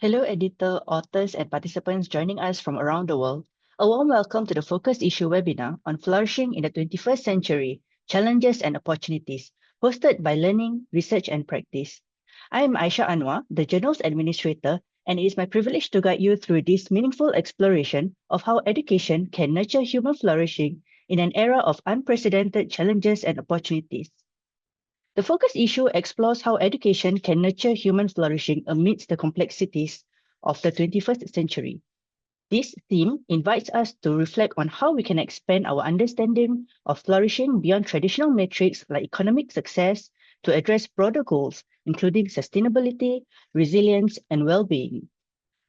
Hello, editor, authors, and participants joining us from around the world. A warm welcome to the Focus Issue webinar on Flourishing in the 21st Century, Challenges and Opportunities, hosted by Learning, Research and Practice. I am Aisha Anwar, the journal's administrator, and it is my privilege to guide you through this meaningful exploration of how education can nurture human flourishing in an era of unprecedented challenges and opportunities. The focus issue explores how education can nurture human flourishing amidst the complexities of the 21st century. This theme invites us to reflect on how we can expand our understanding of flourishing beyond traditional metrics like economic success to address broader goals, including sustainability, resilience, and well-being.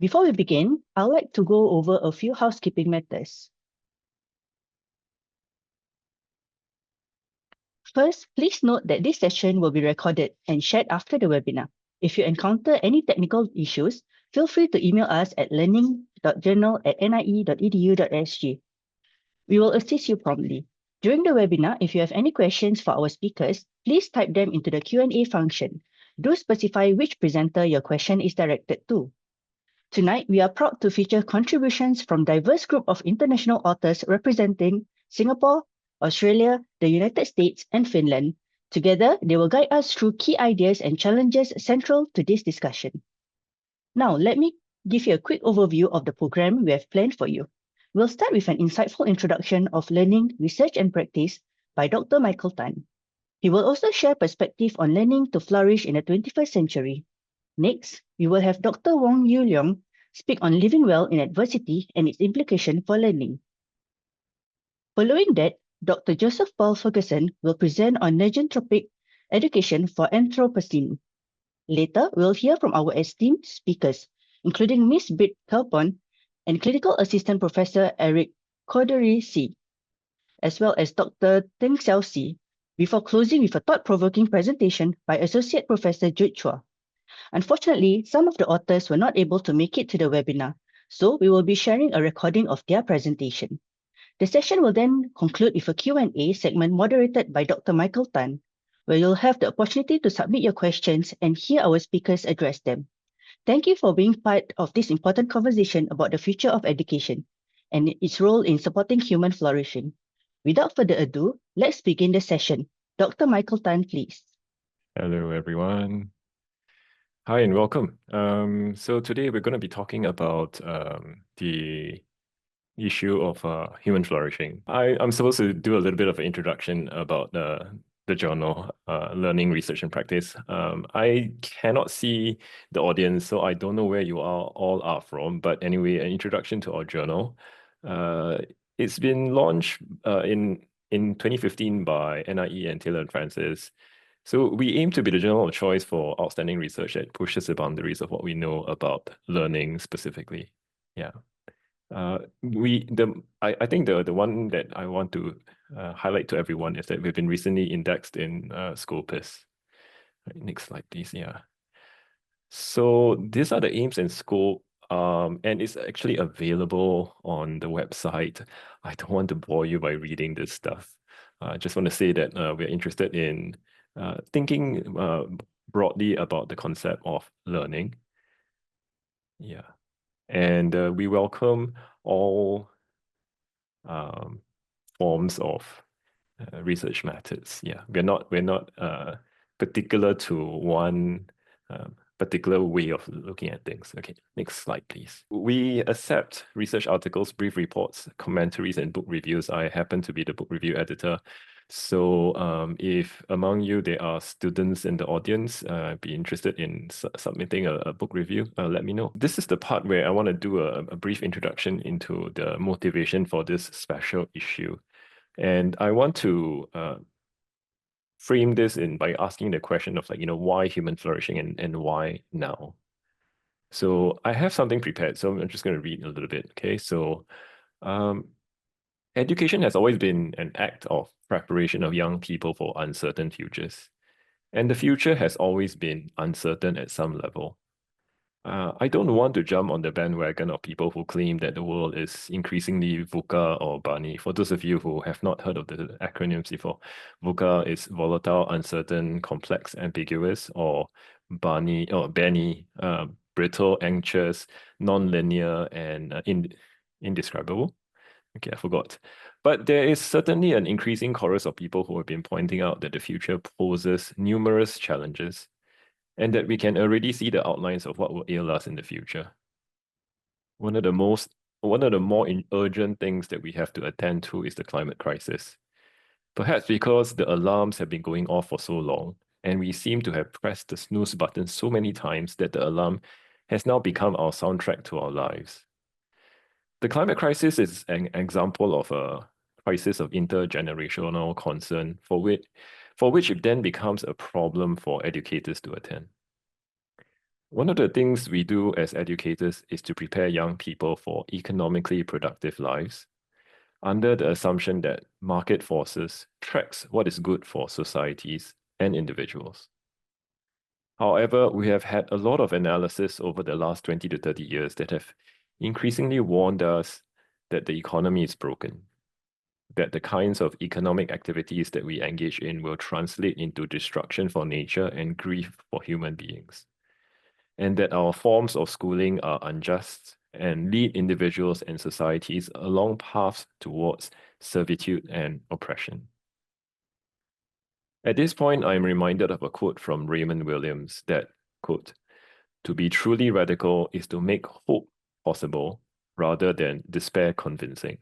Before we begin, I'd like to go over a few housekeeping matters. First, please note that this session will be recorded and shared after the webinar. If you encounter any technical issues, feel free to email us at learning.journal@nie.edu.sg. We will assist you promptly. During the webinar, if you have any questions for our speakers, please type them into the Q&A function. Do specify which presenter your question is directed to. Tonight, we are proud to feature contributions from diverse group of international authors representing Singapore, Australia, the United States, and Finland. Together, they will guide us through key ideas and challenges central to this discussion. Now, let me give you a quick overview of the program we have planned for you. We'll start with an insightful introduction of learning, research, and practice by Dr. Michael Tan. He will also share perspective on learning to flourish in the 21st century. Next, we will have Dr. Wong Yu Leong speak on living well in adversity and its implication for learning. Following that, Dr. Joseph Paul Ferguson will present on negentropic education for Anthropocene. Later, we'll hear from our esteemed speakers, including Ms. Britt Kelpon and Clinical Assistant Professor Eric Cordery-C, as well as Dr. Teng Xiao Si, before closing with a thought-provoking presentation by Associate Professor Jude Chua. Unfortunately, some of the authors were not able to make it to the webinar, so we will be sharing a recording of their presentation. The session will then conclude with a Q&A segment moderated by Dr. Michael Tan, where you'll have the opportunity to submit your questions and hear our speakers address them. Thank you for being part of this important conversation about the future of education and its role in supporting human flourishing. Without further ado, let's begin the session. Dr. Michael Tan, please. Hello, everyone. Hi and welcome. So today we're going to be talking about the issue of human flourishing. I'm supposed to do a little bit of an introduction about the journal, Learning, Research and Practice. I cannot see the audience, so I don't know where you all are from. But anyway, an introduction to our journal. It's been launched in 2015 by NIE and Taylor and Francis. So we aim to be the journal of choice for outstanding research that pushes the boundaries of what we know about learning specifically. Yeah. I think the one that I want to highlight to everyone is that we've been recently indexed in Scopus. Right, next slide, please. Yeah. So these are the aims and scope, and it's actually available on the website. I don't want to bore you by reading this stuff. I just want to say that we're interested in thinking broadly about the concept of learning. Yeah. And we welcome all forms of research methods. Yeah, we're not particular to one particular way of looking at things. Okay, next slide, please. We accept research articles, brief reports, commentaries, and book reviews. I happen to be the book review editor. So if among you there are students in the audience, be interested in submitting a book review, let me know. This is the part where I want to do a brief introduction into the motivation for this special issue. And I want to frame this by asking the question of why human flourishing and why now? So I have something prepared, so I'm just going to read a little bit, okay? So education has always been an act of preparation of young people for uncertain futures. And the future has always been uncertain at some level. I don't want to jump on the bandwagon of people who claim that the world is increasingly VUCA or BANI. For those of you who have not heard of the acronyms before, VUCA is volatile, uncertain, complex, ambiguous, or BANI, brittle, anxious, non-linear, and indescribable. Okay, I forgot. But there is certainly an increasing chorus of people who have been pointing out that the future poses numerous challenges and that we can already see the outlines of what will ail us in the future. One of the more urgent things that we have to attend to is the climate crisis. Perhaps because the alarms have been going off for so long, and we seem to have pressed the snooze button so many times that the alarm has now become our soundtrack to our lives. The climate crisis is an example of a crisis of intergenerational concern for which it then becomes a problem for educators to attend. One of the things we do as educators is to prepare young people for economically productive lives under the assumption that market forces tracks what is good for societies and individuals. However, we have had a lot of analysis over the last 20 to 30 years that have increasingly warned us that the economy is broken, that the kinds of economic activities that we engage in will translate into destruction for nature and grief for human beings, and that our forms of schooling are unjust and lead individuals and societies along paths towards servitude and oppression. At this point, I am reminded of a quote from Raymond Williams that, quote, "To be truly radical is to make hope possible rather than despair convincing."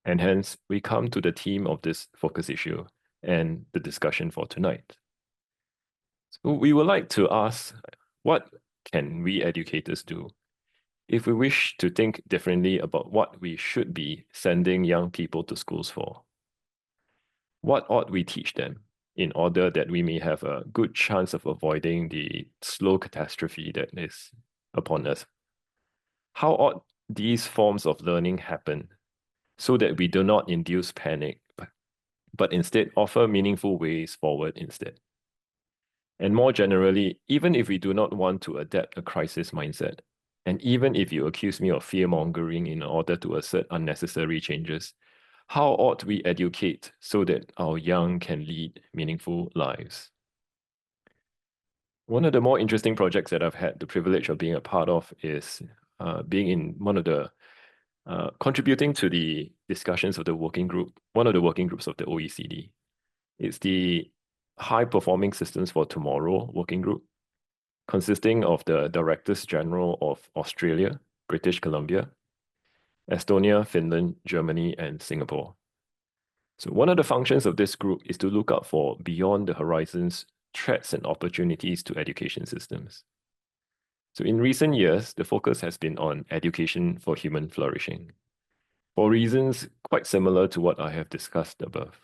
And hence, we come to the theme of this focus issue and the discussion for tonight. So we would like to ask, what can we educators do if we wish to think differently about what we should be sending young people to schools for? What ought we teach them in order that we may have a good chance of avoiding the slow catastrophe that is upon us? How ought these forms of learning happen so that we do not induce panic, but instead offer meaningful ways forward instead? And more generally, even if we do not want to adapt a crisis mindset, and even if you accuse me of fear-mongering in order to assert unnecessary changes, how ought we educate so that our young can lead meaningful lives? One of the more interesting projects that I've had the privilege of being a part of is being in one of the contributing to the discussions of the working group, one of the working groups of the OECD. It's the High Performing Systems for Tomorrow working group, consisting of the Directors General of Australia, British Columbia, Estonia, Finland, Germany, and Singapore. So one of the functions of this group is to look out for beyond the horizons threats and opportunities to education systems. So in recent years, the focus has been on education for human flourishing, for reasons quite similar to what I have discussed above.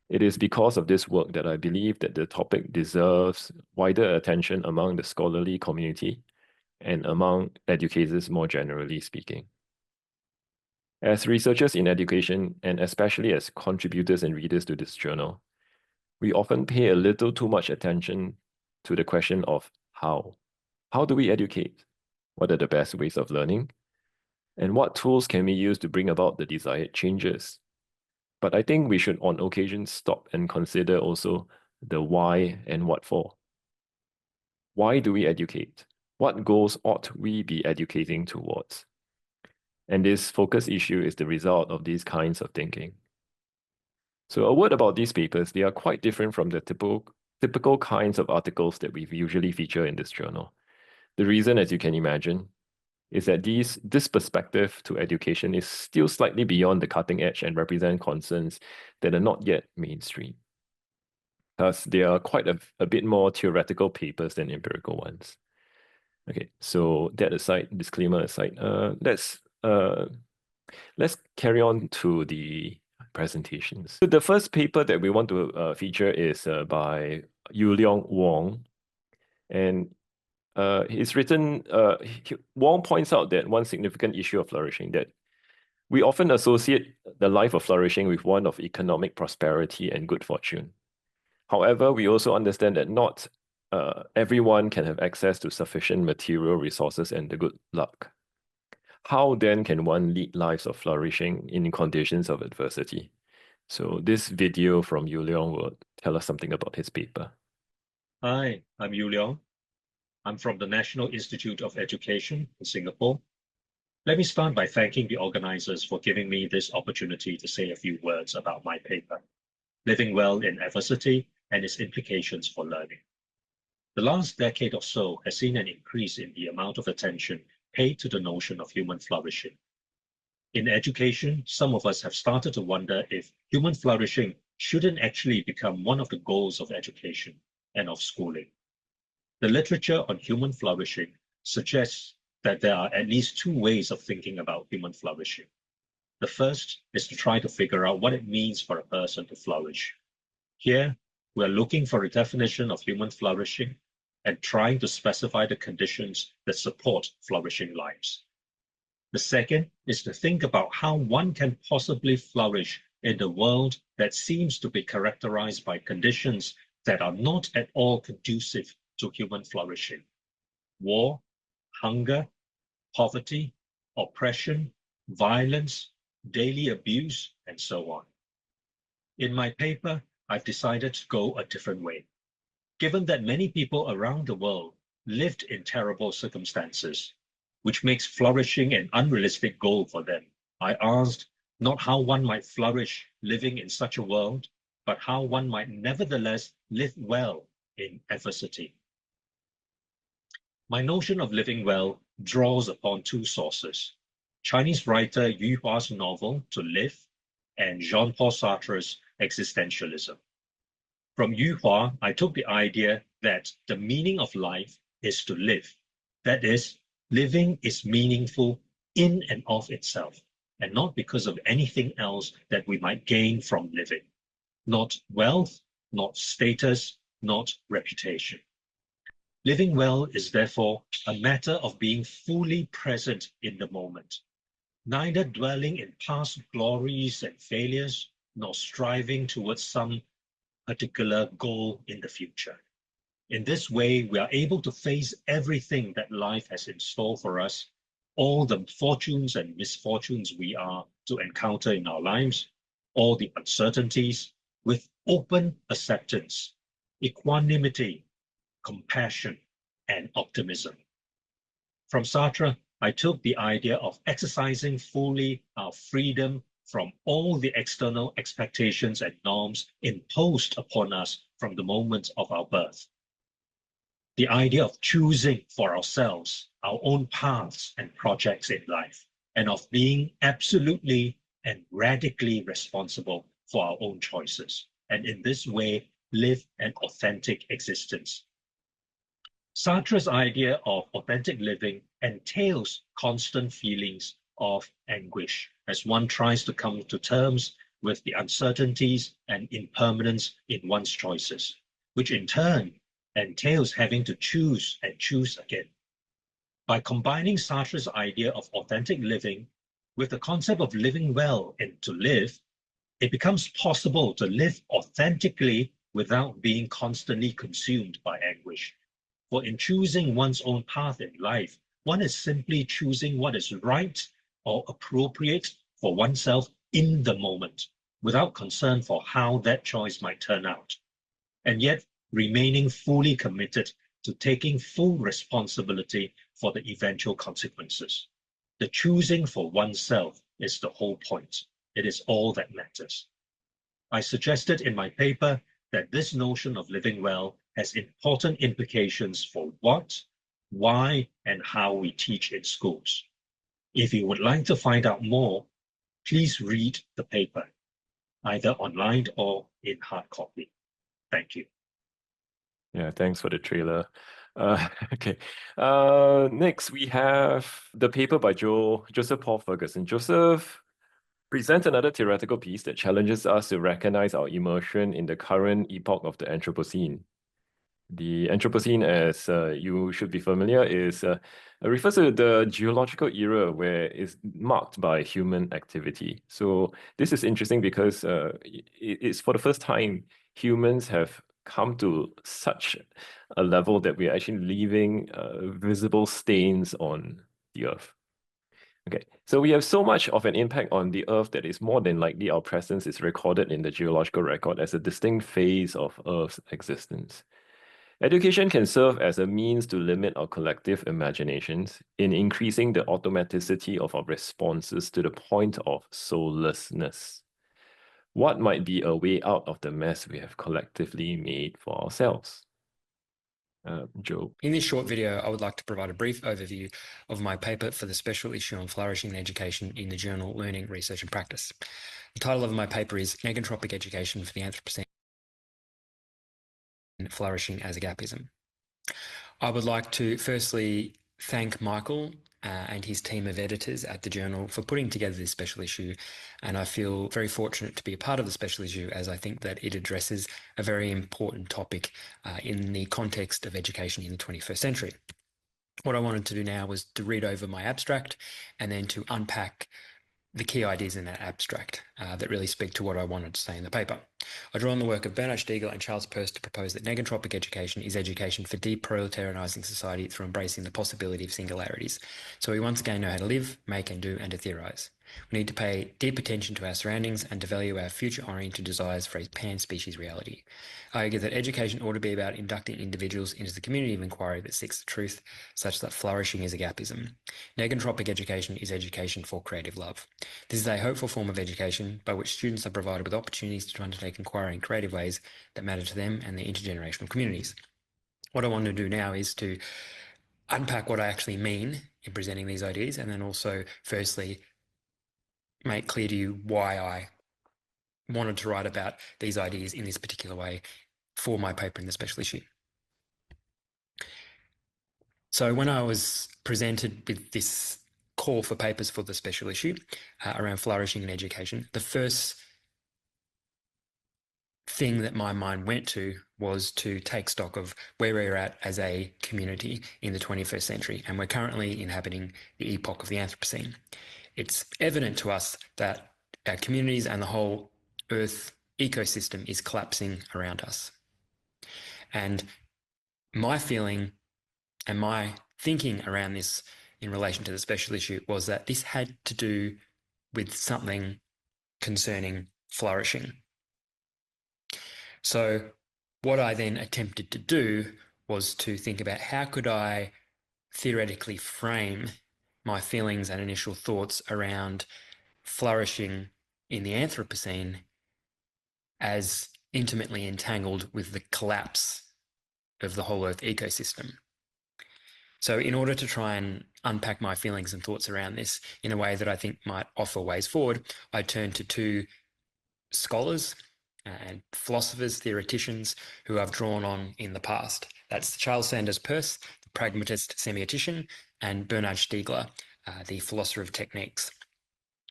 It is because of this work that I believe that the topic deserves wider attention among the scholarly community and among educators more generally speaking. As researchers in education, and especially as contributors and readers to this journal, we often pay a little too much attention to the question of how. How do we educate? What are the best ways of learning? And what tools can we use to bring about the desired changes? But I think we should on occasion stop and consider also the why and what for. Why do we educate? What goals ought we be educating towards? And this focus issue is the result of these kinds of thinking. So a word about these papers, they are quite different from the typical kinds of articles that we usually feature in this journal. The reason, as you can imagine, is that this perspective to education is still slightly beyond the cutting edge and represent concerns that are not yet mainstream. Thus, they are quite a bit more theoretical papers than empirical ones. Okay, so that aside, disclaimer aside, let's carry on to the presentations. So the first paper that we want to feature is by Yu Leong Wong, and it's written, Wong points out that one significant issue of flourishing, that we often associate the life of flourishing with one of economic prosperity and good fortune. However, we also understand that not everyone can have access to sufficient material resources and the good luck. How then can one lead lives of flourishing in conditions of adversity? So this video from Yu Leong will tell us something about his paper. Hi, I'm Yu Leong. I'm from the National Institute of Education in Singapore. Let me start by thanking the organizers for giving me this opportunity to say a few words about my paper, Living Well in Adversity and its Implications for Learning. The last decade or so has seen an increase in the amount of attention paid to the notion of human flourishing. In education, some of us have started to wonder if human flourishing shouldn't actually become one of the goals of education and of schooling. The literature on human flourishing suggests that there are at least two ways of thinking about human flourishing. The first is to try to figure out what it means for a person to flourish. Here, we're looking for a definition of human flourishing and trying to specify the conditions that support flourishing lives. The second is to think about how one can possibly flourish in the world that seems to be characterized by conditions that are not at all conducive to human flourishing. War, hunger, poverty, oppression, violence, daily abuse, and so on. In my paper, I've decided to go a different way. Given that many people around the world lived in terrible circumstances, which makes flourishing an unrealistic goal for them, I asked not how one might flourish living in such a world, but how one might nevertheless live well in adversity. My notion of living well draws upon two sources: Chinese writer Yu Hua's novel To Live and Jean-Paul Sartre's existentialism. From Yu Hua, I took the idea that the meaning of life is to live. That is, living is meaningful in and of itself, and not because of anything else that we might gain from living. Not wealth, not status, not reputation. Living well is therefore a matter of being fully present in the moment, neither dwelling in past glories and failures, nor striving towards some particular goal in the future. In this way, we are able to face everything that life has in store for us, all the fortunes and misfortunes we are to encounter in our lives, all the uncertainties, with open acceptance, equanimity, compassion, and optimism. From Sartre, I took the idea of exercising fully our freedom from all the external expectations and norms imposed upon us from the moment of our birth. The idea of choosing for ourselves our own paths and projects in life, and of being absolutely and radically responsible for our own choices, and in this way live an authentic existence. Sartre's idea of authentic living entails constant feelings of anguish as one tries to come to terms with the uncertainties and impermanence in one's choices, which in turn entails having to choose and choose again. By combining Sartre's idea of authentic living with the concept of living well and to live, it becomes possible to live authentically without being constantly consumed by anguish. For in choosing one's own path in life, one is simply choosing what is right or appropriate for oneself in the moment, without concern for how that choice might turn out, and yet remaining fully committed to taking full responsibility for the eventual consequences. The choosing for oneself is the whole point. It is all that matters. I suggested in my paper that this notion of living well has important implications for what, why, and how we teach in schools. If you would like to find out more, please read the paper, either online or in hard copy. Thank you. Yeah, thanks for the trailer. Okay. Next we have the paper by Joseph Paul Ferguson. Joseph presents another theoretical piece that challenges us to recognize our immersion in the current epoch of the Anthropocene. The Anthropocene, as you should be familiar, is refers to the geological era where it's marked by human activity. So this is interesting because it's for the first time humans have come to such a level that we're actually leaving visible stains on the earth. Okay, so we have so much of an impact on the earth that is more than likely our presence is recorded in the geological record as a distinct phase of Earth's existence. Education can serve as a means to limit our collective imaginations in increasing the automaticity of our responses to the point of soullessness. What might be a way out of the mess we have collectively made for ourselves? Joe. In this short video, I would like to provide a brief overview of my paper for the special issue on flourishing in education in the journal Learning, Research and Practice. The title of my paper is Negentropic Education for the Anthropocene, Flourishing as a Gapism. I would like to firstly thank Michael and his team of editors at the journal for putting together this special issue, and I feel very fortunate to be a part of the special issue, as I think that it addresses a very important topic in the context of education in the 21st century. What I wanted to do now was to read over my abstract and then to unpack the key ideas in that abstract that really speak to what I wanted to say in the paper. I draw on the work of Bernard Stiegler and Charles Peirce to propose that negentropic education is education for deproletarianizing society through embracing the possibility of singularities. So we once again know how to live, make and do, and to theorize. We need to pay deep attention to our surroundings and to value our future-oriented desires for a pan-species reality. I argue that education ought to be about inducting individuals into the community of inquiry that seeks the truth, such that flourishing is a gapism. Negentropic education is education for creative love. This is a hopeful form of education by which students are provided with opportunities to undertake inquiry in creative ways that matter to them and their intergenerational communities. What I want to do now is to unpack what I actually mean in presenting these ideas, and then also, firstly, make clear to you why I wanted to write about these ideas in this particular way for my paper in the special issue. So when I was presented with this call for papers for the special issue around flourishing in education, the first thing that my mind went to was to take stock of where we're at as a community in the 21st century, and we're currently inhabiting the epoch of the Anthropocene. It's evident to us that our communities and the whole Earth ecosystem is collapsing around us. And my feeling and my thinking around this in relation to the special issue was that this had to do with something concerning flourishing. So what I then attempted to do was to think about how could I theoretically frame my feelings and initial thoughts around flourishing in the Anthropocene as intimately entangled with the collapse of the whole Earth ecosystem. So in order to try and unpack my feelings and thoughts around this in a way that I think might offer ways forward, I turned to two scholars and philosophers, theoreticians who I've drawn on in the past. That's Charles Sanders Peirce, the pragmatist semiotician, and Bernard Stiegler, the philosopher of techniques.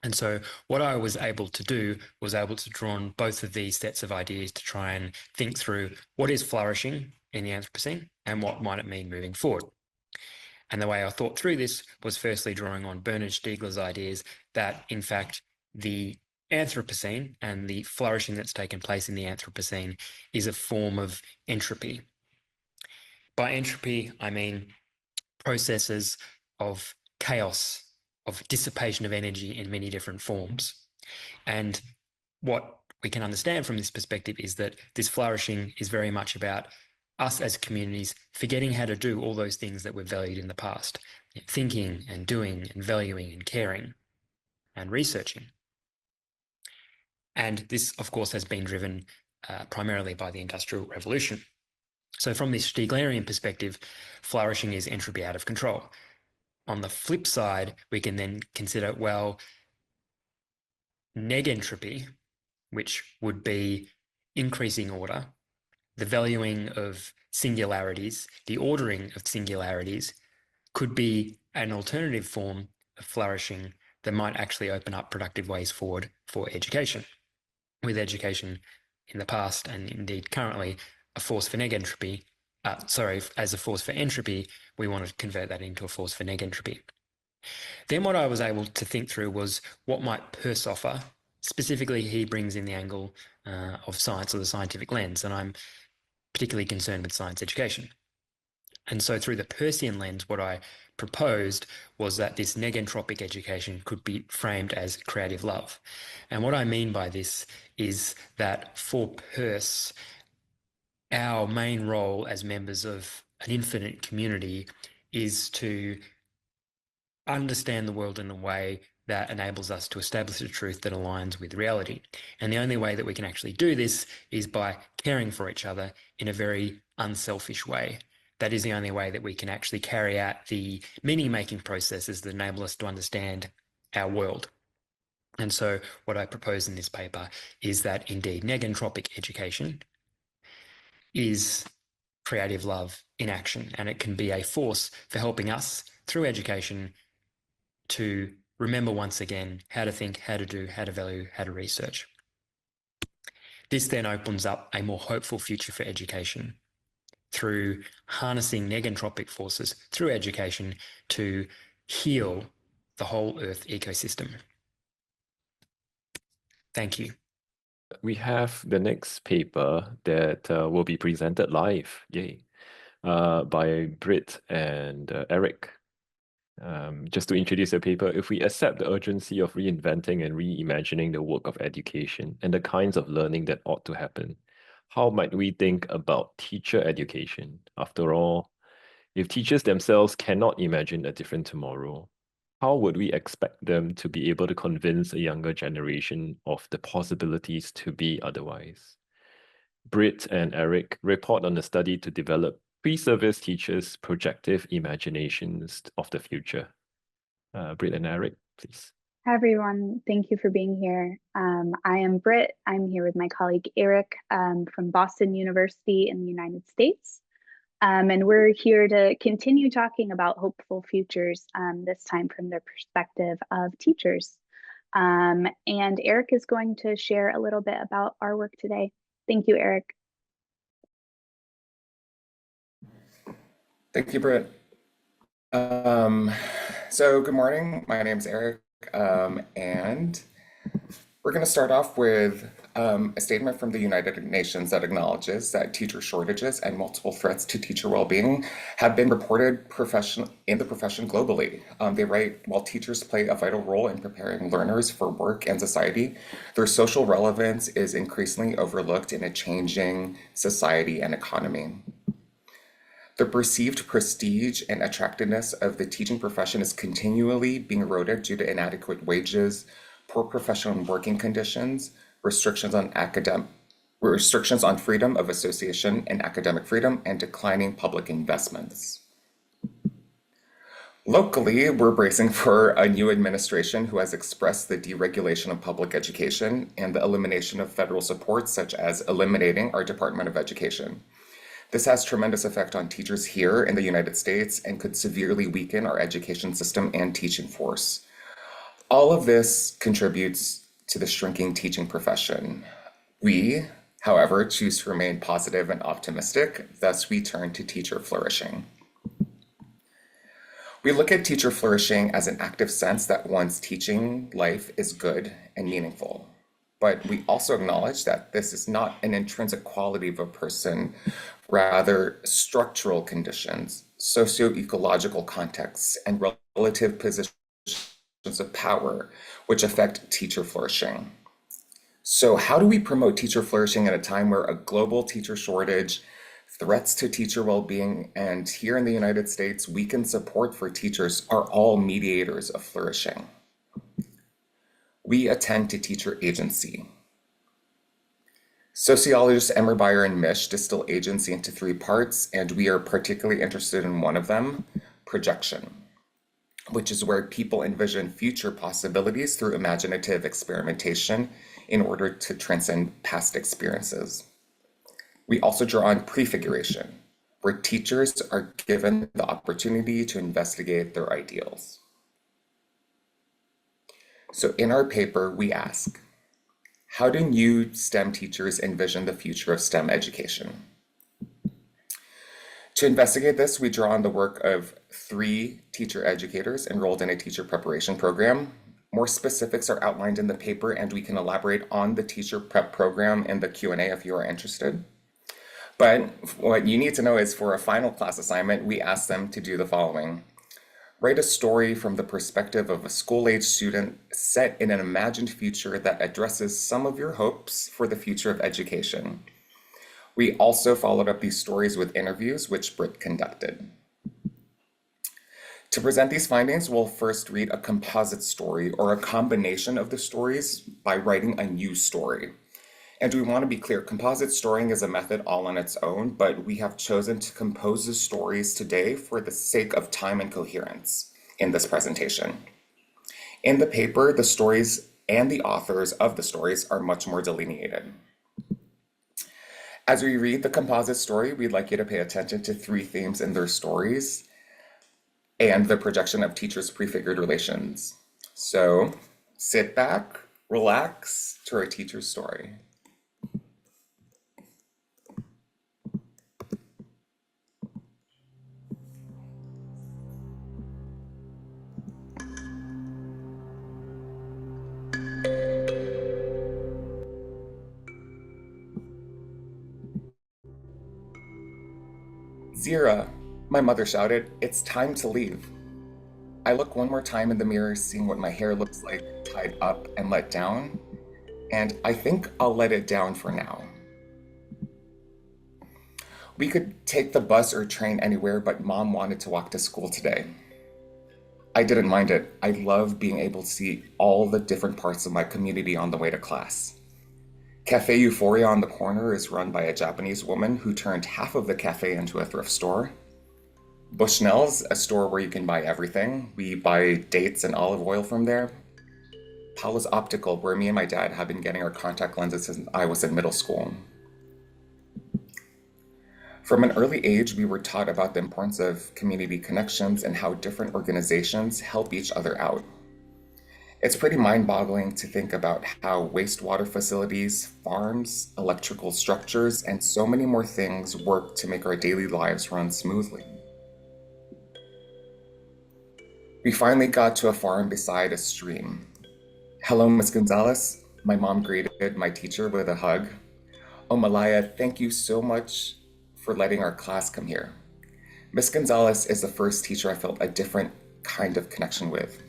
And so what I was able to do was able to draw on both of these sets of ideas to try and think through what is flourishing in the Anthropocene and what might it mean moving forward. And the way I thought through this was firstly drawing on Bernard Stiegler's ideas that, in fact, the Anthropocene and the flourishing that's taken place in the Anthropocene is a form of entropy. By entropy, I mean processes of chaos, of dissipation of energy in many different forms. And what we can understand from this perspective is that this flourishing is very much about us as communities forgetting how to do all those things that were valued in the past, thinking and doing and valuing and caring and researching. And this, of course, has been driven primarily by the Industrial Revolution. So from this Stieglerian perspective, flourishing is entropy out of control. On the flip side, we can then consider, well, negentropy, which would be increasing order, the valuing of singularities, the ordering of singularities, could be an alternative form of flourishing that might actually open up productive ways forward for education. With education in the past and indeed currently a force for negentropy, as a force for entropy, we want to convert that into a force for negentropy. Then what I was able to think through was what might Peirce offer. Specifically, he brings in the angle of science or the scientific lens, and I'm particularly concerned with science education. And so through the Peircean lens, what I proposed was that this negentropic education could be framed as creative love. And what I mean by this is that for Peirce, our main role as members of an infinite community is to understand the world in a way that enables us to establish a truth that aligns with reality. And the only way that we can actually do this is by caring for each other in a very unselfish way. That is the only way that we can actually carry out the meaning-making processes that enable us to understand our world. And so what I propose in this paper is that indeed negentropic education is creative love in action, and it can be a force for helping us through education to remember once again how to think, how to do, how to value, how to research. This then opens up a more hopeful future for education through harnessing negentropic forces through education to heal the whole Earth ecosystem. Thank you. We have the next paper that will be presented live, yay, by Britt and Eric. Just to introduce the paper, if we accept the urgency of reinventing and reimagining the work of education and the kinds of learning that ought to happen, how might we think about teacher education? After all, if teachers themselves cannot imagine a different tomorrow, how would we expect them to be able to convince a younger generation of the possibilities to be otherwise? Britt and Eric report on a study to develop pre-service teachers' projective imaginations of the future. Britt and Eric, please. Hi, everyone. Thank you for being here. I am Britt. I'm here with my colleague Eric from Boston University in the United States. And we're here to continue talking about hopeful futures, this time from the perspective of teachers. And Eric is going to share a little bit about our work today. Thank you, Eric. Thank you, Britt. So good morning, my name's Eric, and we're going to start off with a statement from the United Nations that acknowledges that teacher shortages and multiple threats to teacher well-being have been reported in the profession globally. They write, while teachers play a vital role in preparing learners for work and society, their social relevance is increasingly overlooked in a changing society and economy. The perceived prestige and attractiveness of the teaching profession is continually being eroded due to inadequate wages, poor professional and working conditions, restrictions on freedom of association and academic freedom, and declining public investments. Locally, we're bracing for a new administration who has expressed the deregulation of public education and the elimination of federal support, such as eliminating our Department of Education. This has tremendous effect on teachers here in the United States and could severely weaken our education system and teaching force. All of this contributes to the shrinking teaching profession. We, however, choose to remain positive and optimistic, thus we turn to teacher flourishing. We look at teacher flourishing as an active sense that one's teaching life is good and meaningful. But we also acknowledge that this is not an intrinsic quality of a person, rather structural conditions, socio-ecological contexts, and relative positions of power, which affect teacher flourishing. So how do we promote teacher flourishing at a time where a global teacher shortage, threats to teacher well-being, and here in the United States, weakened support for teachers are all mediators of flourishing? We attend to teacher agency. Sociologists Emmerbeyer and Misch distill agency into three parts, and we are particularly interested in one of them, projection, which is where people envision future possibilities through imaginative experimentation in order to transcend past experiences. We also draw on prefiguration, where teachers are given the opportunity to investigate their ideals. So in our paper, we ask, how do new STEM teachers envision the future of STEM education? To investigate this, we draw on the work of 3 teacher educators enrolled in a teacher preparation program. More specifics are outlined in the paper, and we can elaborate on the teacher prep program in the Q&A if you are interested. But what you need to know is for a final class assignment, we asked them to do the following. Write a story from the perspective of a school-age student set in an imagined future that addresses some of your hopes for the future of education. We also followed up these stories with interviews, which Britt conducted. To present these findings, we'll first read a composite story or a combination of the stories by writing a new story. And we want to be clear, composite storying is a method all on its own, but we have chosen to compose the stories today for the sake of time and coherence in this presentation. In the paper, the stories and the authors of the stories are much more delineated. As we read the composite story, we'd like you to pay attention to 3 themes in their stories and the projection of teachers' prefigured relations. So sit back, relax to our teacher's story. Zira, my mother shouted, "It's time to leave." I look one more time in the mirror, seeing what my hair looks like tied up and let down, and I think I'll let it down for now. We could take the bus or train anywhere, but Mom wanted to walk to school today. I didn't mind it. I love being able to see all the different parts of my community on the way to class. Cafe Euphoria on the corner is run by a Japanese woman who turned half of the cafe into a thrift store. Bushnell's, a store where you can buy everything. We buy dates and olive oil from there. Paula's Optical, where me and my dad have been getting our contact lenses since I was in middle school. From an early age, we were taught about the importance of community connections and how different organizations help each other out. It's pretty mind-boggling to think about how wastewater facilities, farms, electrical structures, and so many more things work to make our daily lives run smoothly. We finally got to a farm beside a stream. "Hello, Miss Gonzalez," my mom greeted my teacher with a hug. "Oh, Malaya, thank you so much for letting our class come here." Miss Gonzalez is the first teacher I felt a different kind of connection with.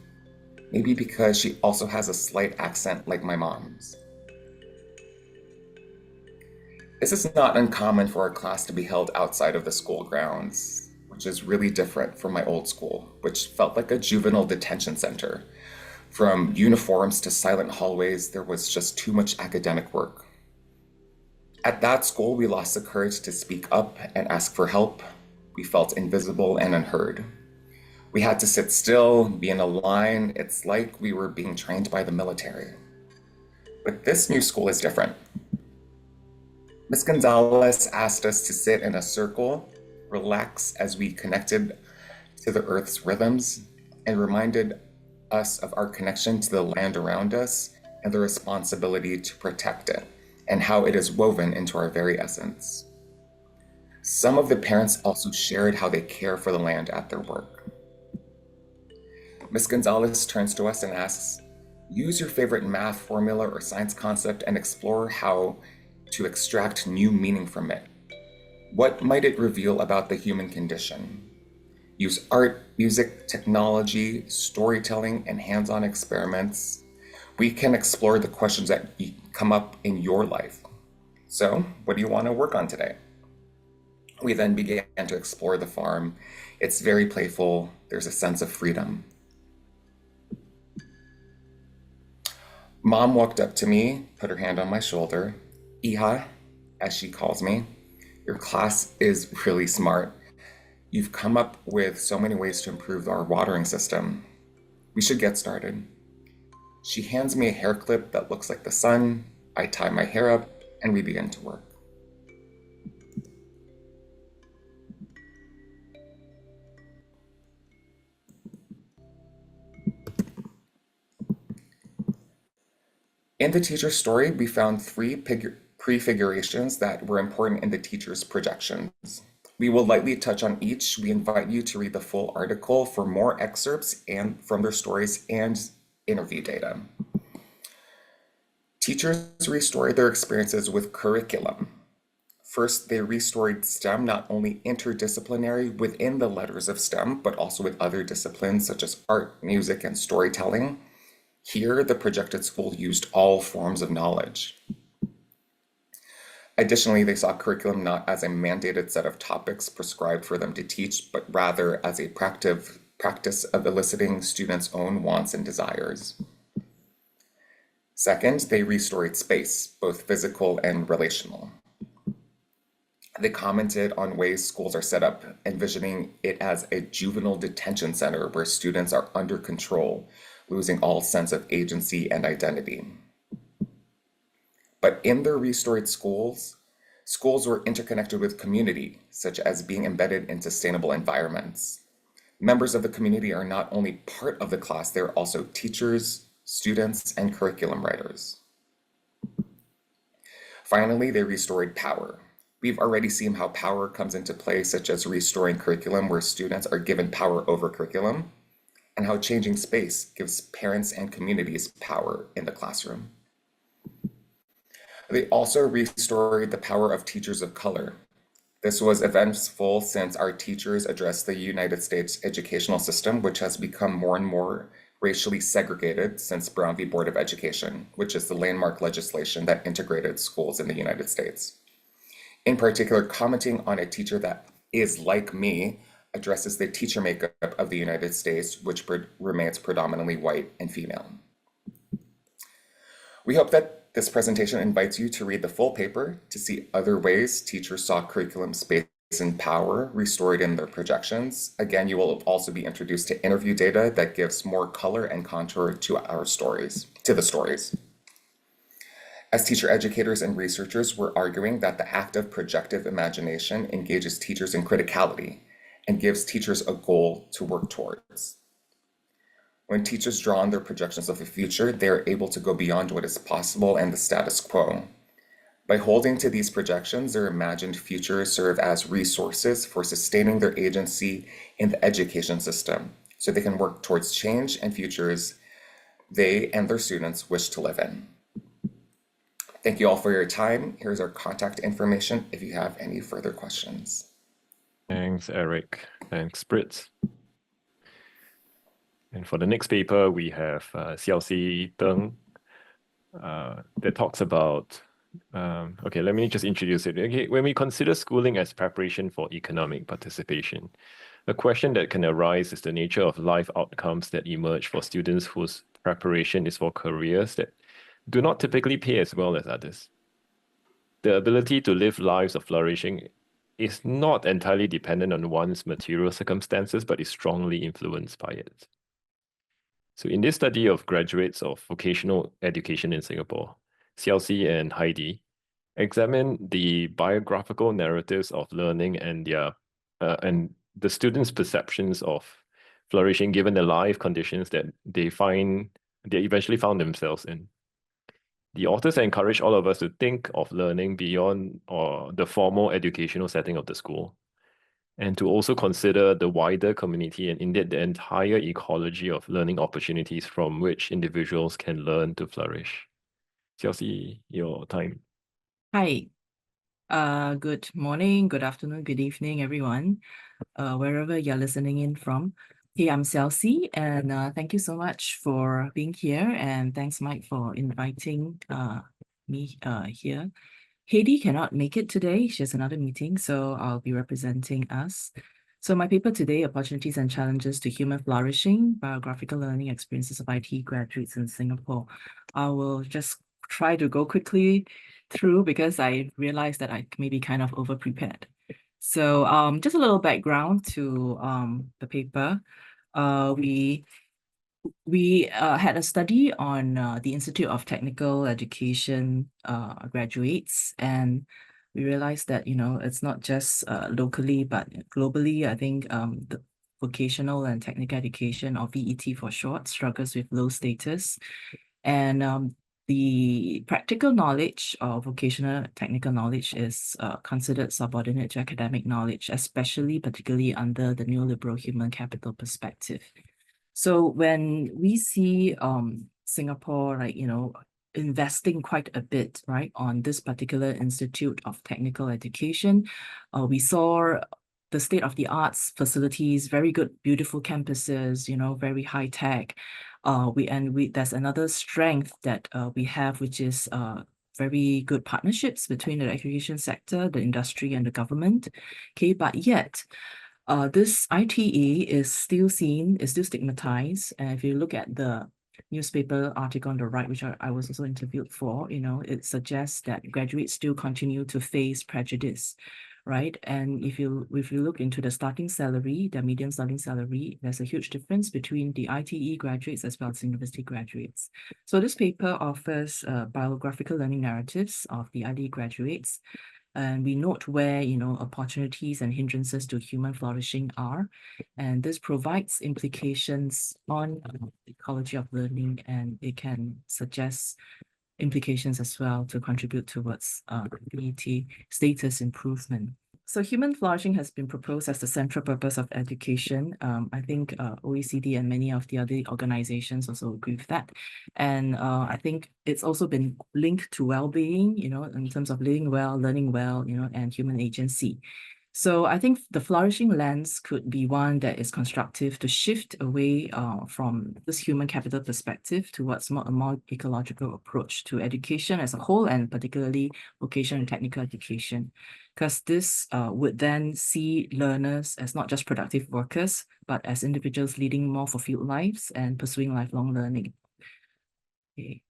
Maybe because she also has a slight accent like my mom's. This is not uncommon for our class to be held outside of the school grounds, which is really different from my old school, which felt like a juvenile detention center. From uniforms to silent hallways, there was just too much academic work. At that school, we lost the courage to speak up and ask for help. We felt invisible and unheard. We had to sit still, be in a line. It's like we were being trained by the military. But this new school is different. Miss Gonzalez asked us to sit in a circle, relax as we connected to the earth's rhythms, and reminded us of our connection to the land around us and the responsibility to protect it, and how it is woven into our very essence. Some of the parents also shared how they care for the land at their work. Miss Gonzalez turns to us and asks, "Use your favorite math formula or science concept and explore how to extract new meaning from it. What might it reveal about the human condition? Use art, music, technology, storytelling, and hands-on experiments. We can explore the questions that come up in your life. So, what do you want to work on today?" We then began to explore the farm. It's very playful. There's a sense of freedom. Mom walked up to me, put her hand on my shoulder. "Iha," as she calls me, "your class is really smart. You've come up with so many ways to improve our watering system. We should get started." She hands me a hair clip that looks like the sun. I tie my hair up and we begin to work. In the teacher's story, we found 3 prefigurations that were important in the teacher's projections. We will lightly touch on each. We invite you to read the full article for more excerpts and from their stories and interview data. Teachers restored their experiences with curriculum. First, they restored STEM not only interdisciplinary within the letters of STEM, but also with other disciplines such as art, music, and storytelling. Here, the projected school used all forms of knowledge. Additionally, they saw curriculum not as a mandated set of topics prescribed for them to teach, but rather as a practice of eliciting students' own wants and desires. Second, they restored space, both physical and relational. They commented on ways schools are set up, envisioning it as a juvenile detention center where students are under control, losing all sense of agency and identity. But in their restored schools, schools were interconnected with community, such as being embedded in sustainable environments. Members of the community are not only part of the class, they're also teachers, students, and curriculum writers. Finally, they restored power. We've already seen how power comes into play, such as restoring curriculum where students are given power over curriculum, and how changing space gives parents and communities power in the classroom. They also restored the power of teachers of color. This was eventful since our teachers addressed the United States educational system, which has become more and more racially segregated since Brown v. Board of Education, which is the landmark legislation that integrated schools in the United States. In particular, commenting on a teacher that is like me addresses the teacher makeup of the United States, which remains predominantly white and female. We hope that this presentation invites you to read the full paper to see other ways teachers saw curriculum space and power restored in their projections. Again, you will also be introduced to interview data that gives more color and contour to the stories. As teacher educators and researchers, we're arguing that the act of projective imagination engages teachers in criticality and gives teachers a goal to work towards. When teachers draw on their projections of the future, they are able to go beyond what is possible and the status quo. By holding to these projections, their imagined futures serve as resources for sustaining their agency in the education system, so they can work towards change and futures they and their students wish to live in. Thank you all for your time. Here's our contact information if you have any further questions. Thanks, Eric. Thanks, Britt. And for the next paper, we have Xiaoxi Deng that talks about, okay, let me just introduce it. Okay, when we consider schooling as preparation for economic participation, the question that can arise is the nature of life outcomes that emerge for students whose preparation is for careers that do not typically pay as well as others. The ability to live lives of flourishing is not entirely dependent on one's material circumstances, but is strongly influenced by it. So in this study of graduates of vocational education in Singapore, Xiaoxi and Heidi examine the biographical narratives of learning and the students' perceptions of flourishing given the life conditions that they eventually found themselves in. The authors encourage all of us to think of learning beyond the formal educational setting of the school, and to also consider the wider community and indeed the entire ecology of learning opportunities from which individuals can learn to flourish. Xiaoxi, your time. Hi. Good morning, good afternoon, good evening, everyone, wherever you're listening in from. Hey, I'm Xiaoxi, and thank you so much for being here, and thanks, Mike, for inviting me here. Heidi cannot make it today. She has another meeting, so I'll be representing us. So my paper today, Opportunities and Challenges to Human Flourishing, Biographical Learning Experiences of IT Graduates in Singapore. I will just try to go quickly through because I realized that I may be kind of over-prepared. So just a little background to the paper. We had a study on the Institute of Technical Education graduates, and we realized that, it's not just locally, but globally. I think the vocational and technical education, or VET for short, struggles with low status. And the practical knowledge or vocational technical knowledge is considered subordinate to academic knowledge, particularly under the neoliberal human capital perspective. So when we see Singapore, investing quite a bit, right, on this particular Institute of Technical Education, we saw the state-of-the-art facilities, very good, beautiful campuses, very high tech. There's another strength that we have, which is very good partnerships between the education sector, the industry, and the government. Okay, but yet, this ITE is still stigmatized. And if you look at the newspaper article on the right, which I was also interviewed for, it suggests that graduates still continue to face prejudice, right? And if you look into the starting salary, the median starting salary, there's a huge difference between the ITE graduates as well as university graduates. So this paper offers biographical learning narratives of the ITE graduates. And we note where, opportunities and hindrances to human flourishing are. And this provides implications on the ecology of learning, and it can suggest implications as well to contribute towards community status improvement. So human flourishing has been proposed as the central purpose of education. I think OECD and many of the other organizations also agree with that. And I think it's also been linked to well-being, in terms of living well, learning well, and human agency. So I think the flourishing lens could be one that is constructive to shift away from this human capital perspective towards a more ecological approach to education as a whole, and particularly vocational and technical education, because this would then see learners as not just productive workers, but as individuals leading more fulfilled lives and pursuing lifelong learning. Okay.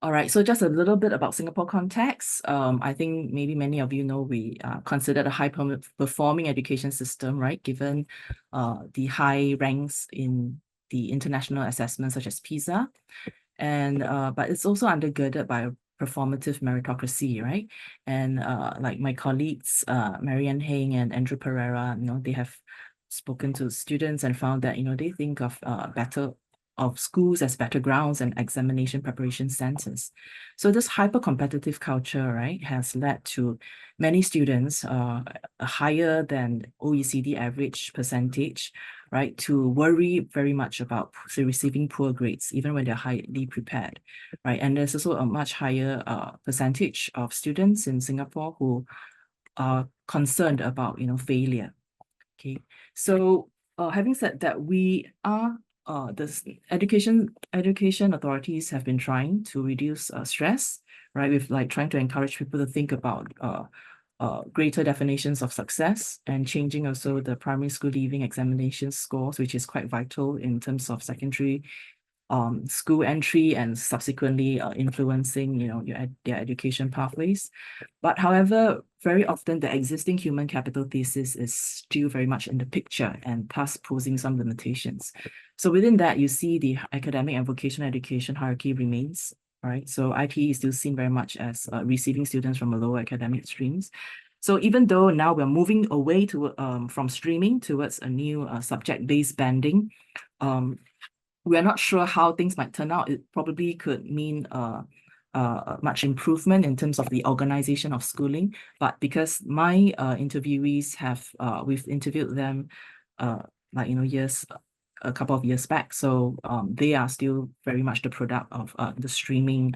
All right, so just a little bit about Singapore context. I think maybe many of you know we are considered a high-performing education system, right? Given the high ranks in the international assessments such as PISA. And but it's also undergirded by a performative meritocracy, right? And like my colleagues, Marianne Heng and Andrew Pereira, they have spoken to students and found that, they think of schools as battlegrounds and examination preparation centers. So this hyper-competitive culture, right, has led to many students, a higher than OECD average percentage, right, to worry very much about receiving poor grades, even when they're highly prepared, right? And there's also a much higher percentage of students in Singapore who are concerned about, failure. Okay, so having said that, we are the education authorities have been trying to reduce stress, right? With trying to encourage people to think about greater definitions of success, and changing also the primary school leaving examination scores, which is quite vital in terms of secondary school entry and subsequently influencing, their education pathways. But however, very often the existing human capital thesis is still very much in the picture, and thus posing some limitations. So within that, you see the academic and vocational education hierarchy remains, right? So ITE is still seen very much as receiving students from a lower academic streams. So even though now we're moving away from streaming towards a new subject-based banding, we are not sure how things might turn out. It probably could mean much improvement in terms of the organization of schooling. But because my interviewees we've interviewed them a couple of years back. So they are still very much the product of the streaming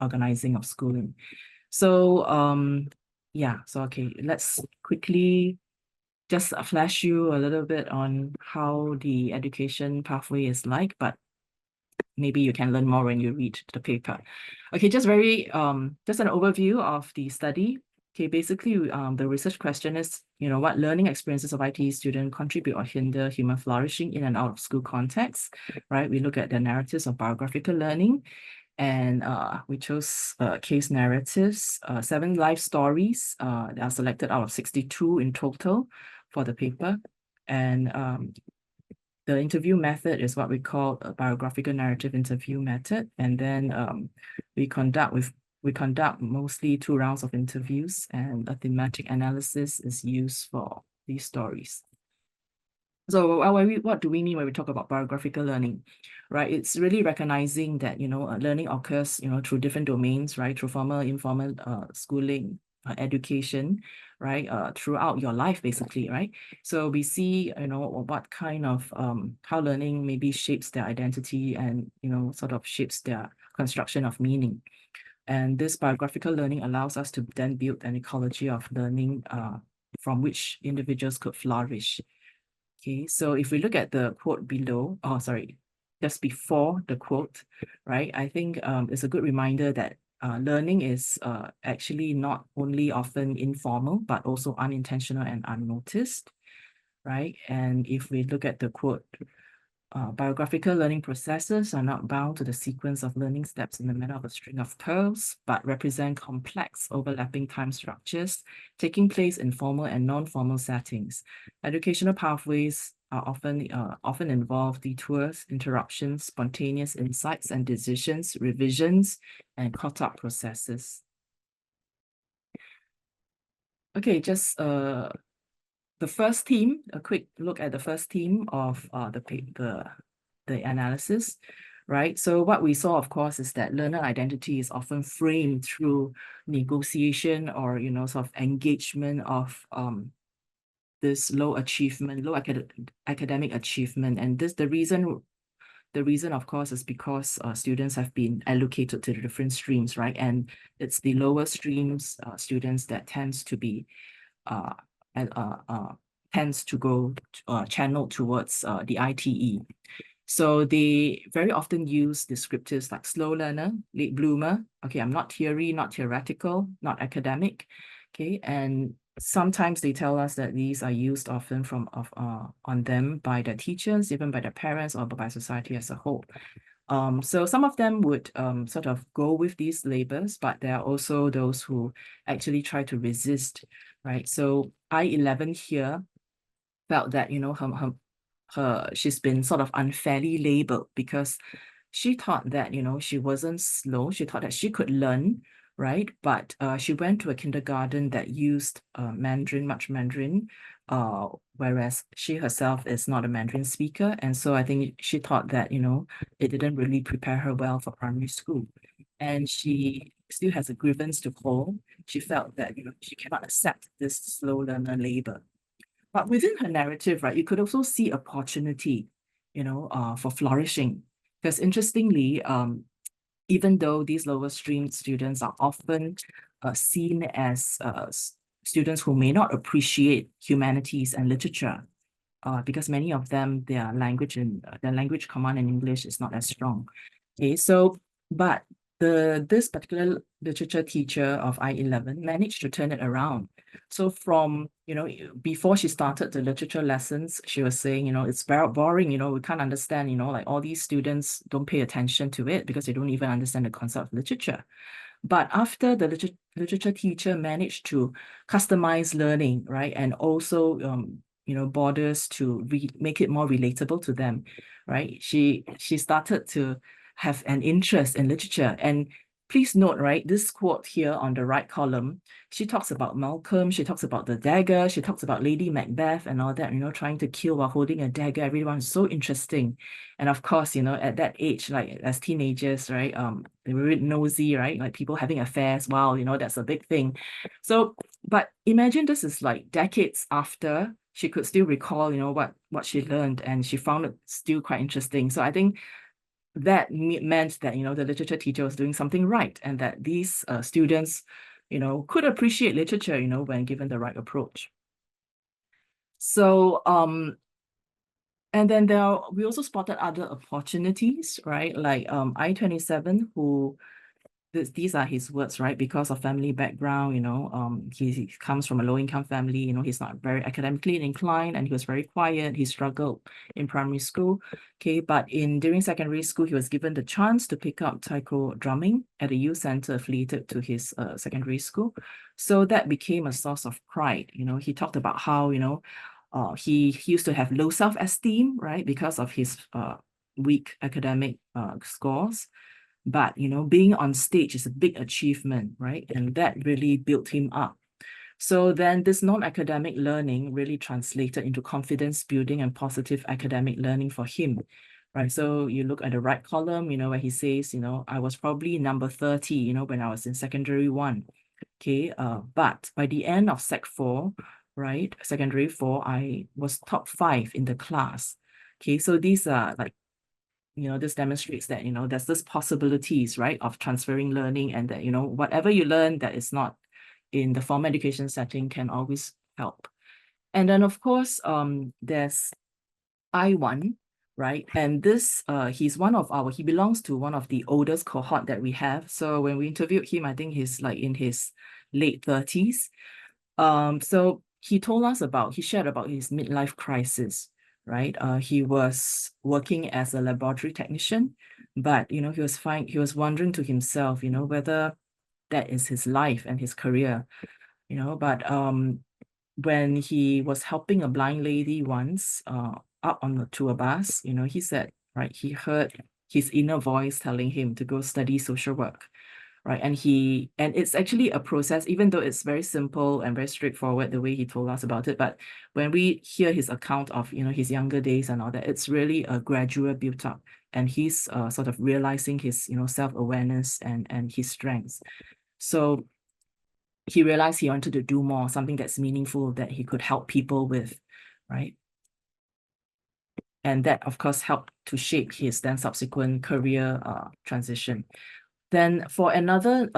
organizing of schooling. So yeah, so okay, let's quickly just flash you a little bit on how the education pathway is like, but maybe you can learn more when you read the paper. Okay, just an overview of the study. Okay, basically, the research question is, what learning experiences of ITE students contribute or hinder human flourishing in and out of school context, right? We look at the narratives of biographical learning, and we chose case narratives, 7 life stories that are selected out of 62 in total for the paper. And the interview method is what we call a biographical narrative interview method. And then we conduct mostly 2 rounds of interviews, and a thematic analysis is used for these stories. So what do we mean when we talk about biographical learning, right? It's really recognizing that, learning occurs, through different domains, right? Through formal, informal schooling, education, right? Throughout your life, basically, right? So we see, what kind of, how learning maybe shapes their identity and, sort of shapes their construction of meaning. And this biographical learning allows us to then build an ecology of learning from which individuals could flourish. Okay, so if we look at the quote below, just before the quote, right? I think it's a good reminder that learning is actually not only often informal, but also unintentional and unnoticed, right? And if we look at the quote, biographical learning processes are not bound to the sequence of learning steps in the manner of a string of pearls, but represent complex overlapping time structures taking place in formal and non-formal settings. Educational pathways are often involve detours, interruptions, spontaneous insights and decisions, revisions, and caught-up processes. Okay, just the first theme, a quick look at the first theme of the analysis, right? So what we saw, of course, is that learner identity is often framed through negotiation or, sort of engagement of this low academic achievement. And the reason, of course, is because students have been allocated to the different streams, right? And it's the lower streams students that tends to be tends to go channeled towards the ITE. So they very often use descriptors like slow learner, late bloomer. Okay, I'm not theory, not theoretical, not academic. Okay, and sometimes they tell us that these are used often on them by their teachers, even by their parents, or by society as a whole. So some of them would sort of go with these labels, but there are also those who actually try to resist, right? So I-11 here felt that, she's been sort of unfairly labeled because she thought that, she wasn't slow. She thought that she could learn, right? But she went to a kindergarten that used much Mandarin, whereas she herself is not a Mandarin speaker. And so I think she thought that, it didn't really prepare her well for primary school. And she still has a grievance to hold. She felt that, she cannot accept this slow learner label. But within her narrative, right, you could also see opportunity, for flourishing. Because interestingly, even though these lower stream students are often seen as students who may not appreciate humanities and literature, because many of them, their language command in English is not as strong. Okay, so but this particular literature teacher of I-11 managed to turn it around. So from, before she started the literature lessons, she was saying, it's very boring, we can't understand, like all these students don't pay attention to it because they don't even understand the concept of literature. But after the literature teacher managed to customize learning, right, and also, borders to make it more relatable to them, right, she started to have an interest in literature. And please note, right, this quote here on the right column, she talks about Malcolm, she talks about the dagger, she talks about Lady Macbeth and all that, trying to kill while holding a dagger. Everyone's so interesting. And of course, at that age, like as teenagers, right, they were really nosy, right? Like people having affairs. Wow, that's a big thing. So, but imagine this is like decades after she could still recall, what she learned, and she found it still quite interesting. So I think that meant that, the literature teacher was doing something right, and that these students, could appreciate literature, when given the right approach. So, and then we also spotted other opportunities, right? Like I-27, who these are his words, right? Because of family background, he comes from a low-income family, he's not very academically inclined, and he was very quiet. He struggled in primary school. Okay, but during secondary school, he was given the chance to pick up taiko drumming at a youth center affiliated to his secondary school. So that became a source of pride. He talked about how, he used to have low self-esteem, right, because of his weak academic scores. But, being on stage is a big achievement, right? And that really built him up. So then this non-academic learning really translated into confidence building and positive academic learning for him, right? So you look at the right column, where he says, I was probably number 30, when I was in secondary 1. Okay, but by the end of Sec 4, right, secondary 4, I was top 5 in the class. Okay, so these are like, this demonstrates that, there's this possibilities, right, of transferring learning, and that, whatever you learn that is not in the formal education setting can always help. And then, of course, there's I-1, right? And this, he belongs to one of the oldest cohort that we have. So when we interviewed him, I think he's like in his late 30s. So he shared about his midlife crisis, right? He was working as a laboratory technician, but, he was wondering to himself, whether that is his life and his career, but when he was helping a blind lady once up on the tour bus, he said, right, he heard his inner voice telling him to go study social work, right? And it's actually a process, even though it's very simple and very straightforward the way he told us about it. But when we hear his account of, his younger days and all that, it's really a gradual build up, and he's sort of realizing his, self-awareness and his strengths. So he realized he wanted to do more, something that's meaningful that he could help people with, right? And that, of course, helped to shape his then subsequent career transition. Then for another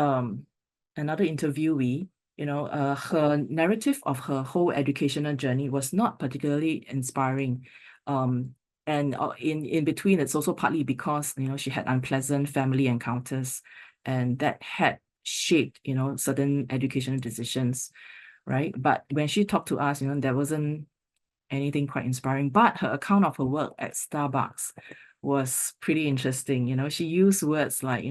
interviewee, her narrative of her whole educational journey was not particularly inspiring. And in between, it's also partly because, she had unpleasant family encounters, and that had shaped, certain educational decisions, right? But when she talked to us, there wasn't anything quite inspiring, but her account of her work at Starbucks was pretty interesting. She used words like,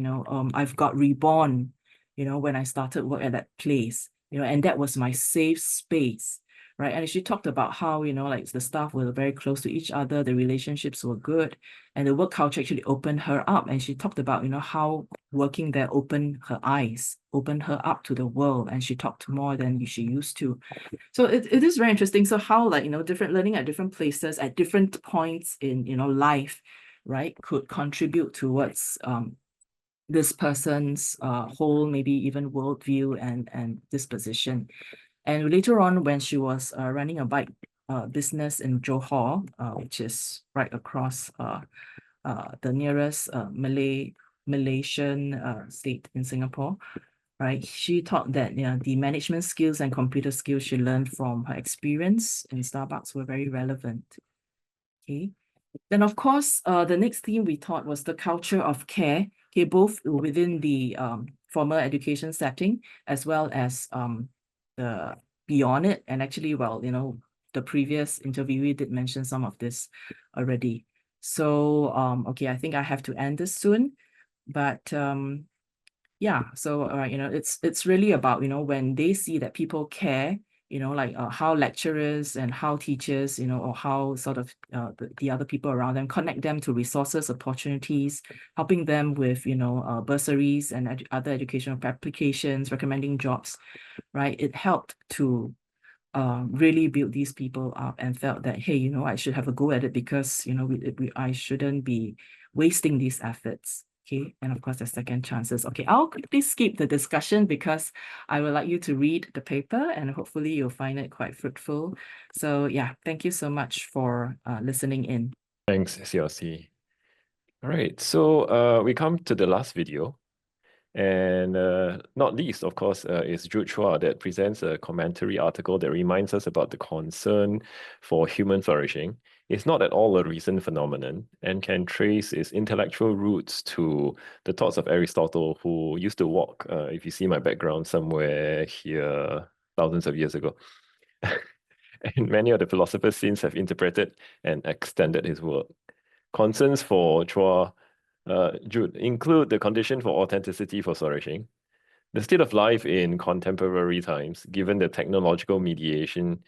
I've got reborn, when I started work at that place, and that was my safe space, right? And she talked about how, like the staff were very close to each other, the relationships were good, and the work culture actually opened her up. And she talked about, how working there opened her eyes, opened her up to the world, and she talked more than she used to. So it is very interesting. So how, like, different learning at different places at different points in, life, right, could contribute towards this person's whole, maybe even worldview and disposition. And later on, when she was running a bike business in Johor, which is right across the nearest Malaysian state in Singapore, right? She thought that the management skills and computer skills she learned from her experience in Starbucks were very relevant. Okay. Then, of course, the next theme we thought was the culture of care, okay, both within the formal education setting as well as the beyond it. And actually, well, the previous interviewee did mention some of this already. So, okay, I think I have to end this soon, but yeah, so it's really about, when they see that people care, like how lecturers and how teachers, or how sort of the other people around them connect them to resources, opportunities, helping them with, bursaries and other educational applications, recommending jobs, right? It helped to really build these people up and felt that, hey, I should have a go at it because, I shouldn't be wasting these efforts. Okay, and of course, the second chances. Okay, I'll quickly skip the discussion because I would like you to read the paper and hopefully you'll find it quite fruitful. So yeah, thank you so much for listening in. Thanks, CLC. All right, so we come to the last video. And not least, of course, is Jude Chua that presents a commentary article that reminds us about the concern for human flourishing. It's not at all a recent phenomenon and can trace its intellectual roots to the thoughts of Aristotle, who used to walk, if you see my background, somewhere here thousands of years ago. And many of the philosophers since have interpreted and extended his work. Concerns for Chua Jude include the condition for authenticity for flourishing, the state of life in contemporary times, given the technological mediation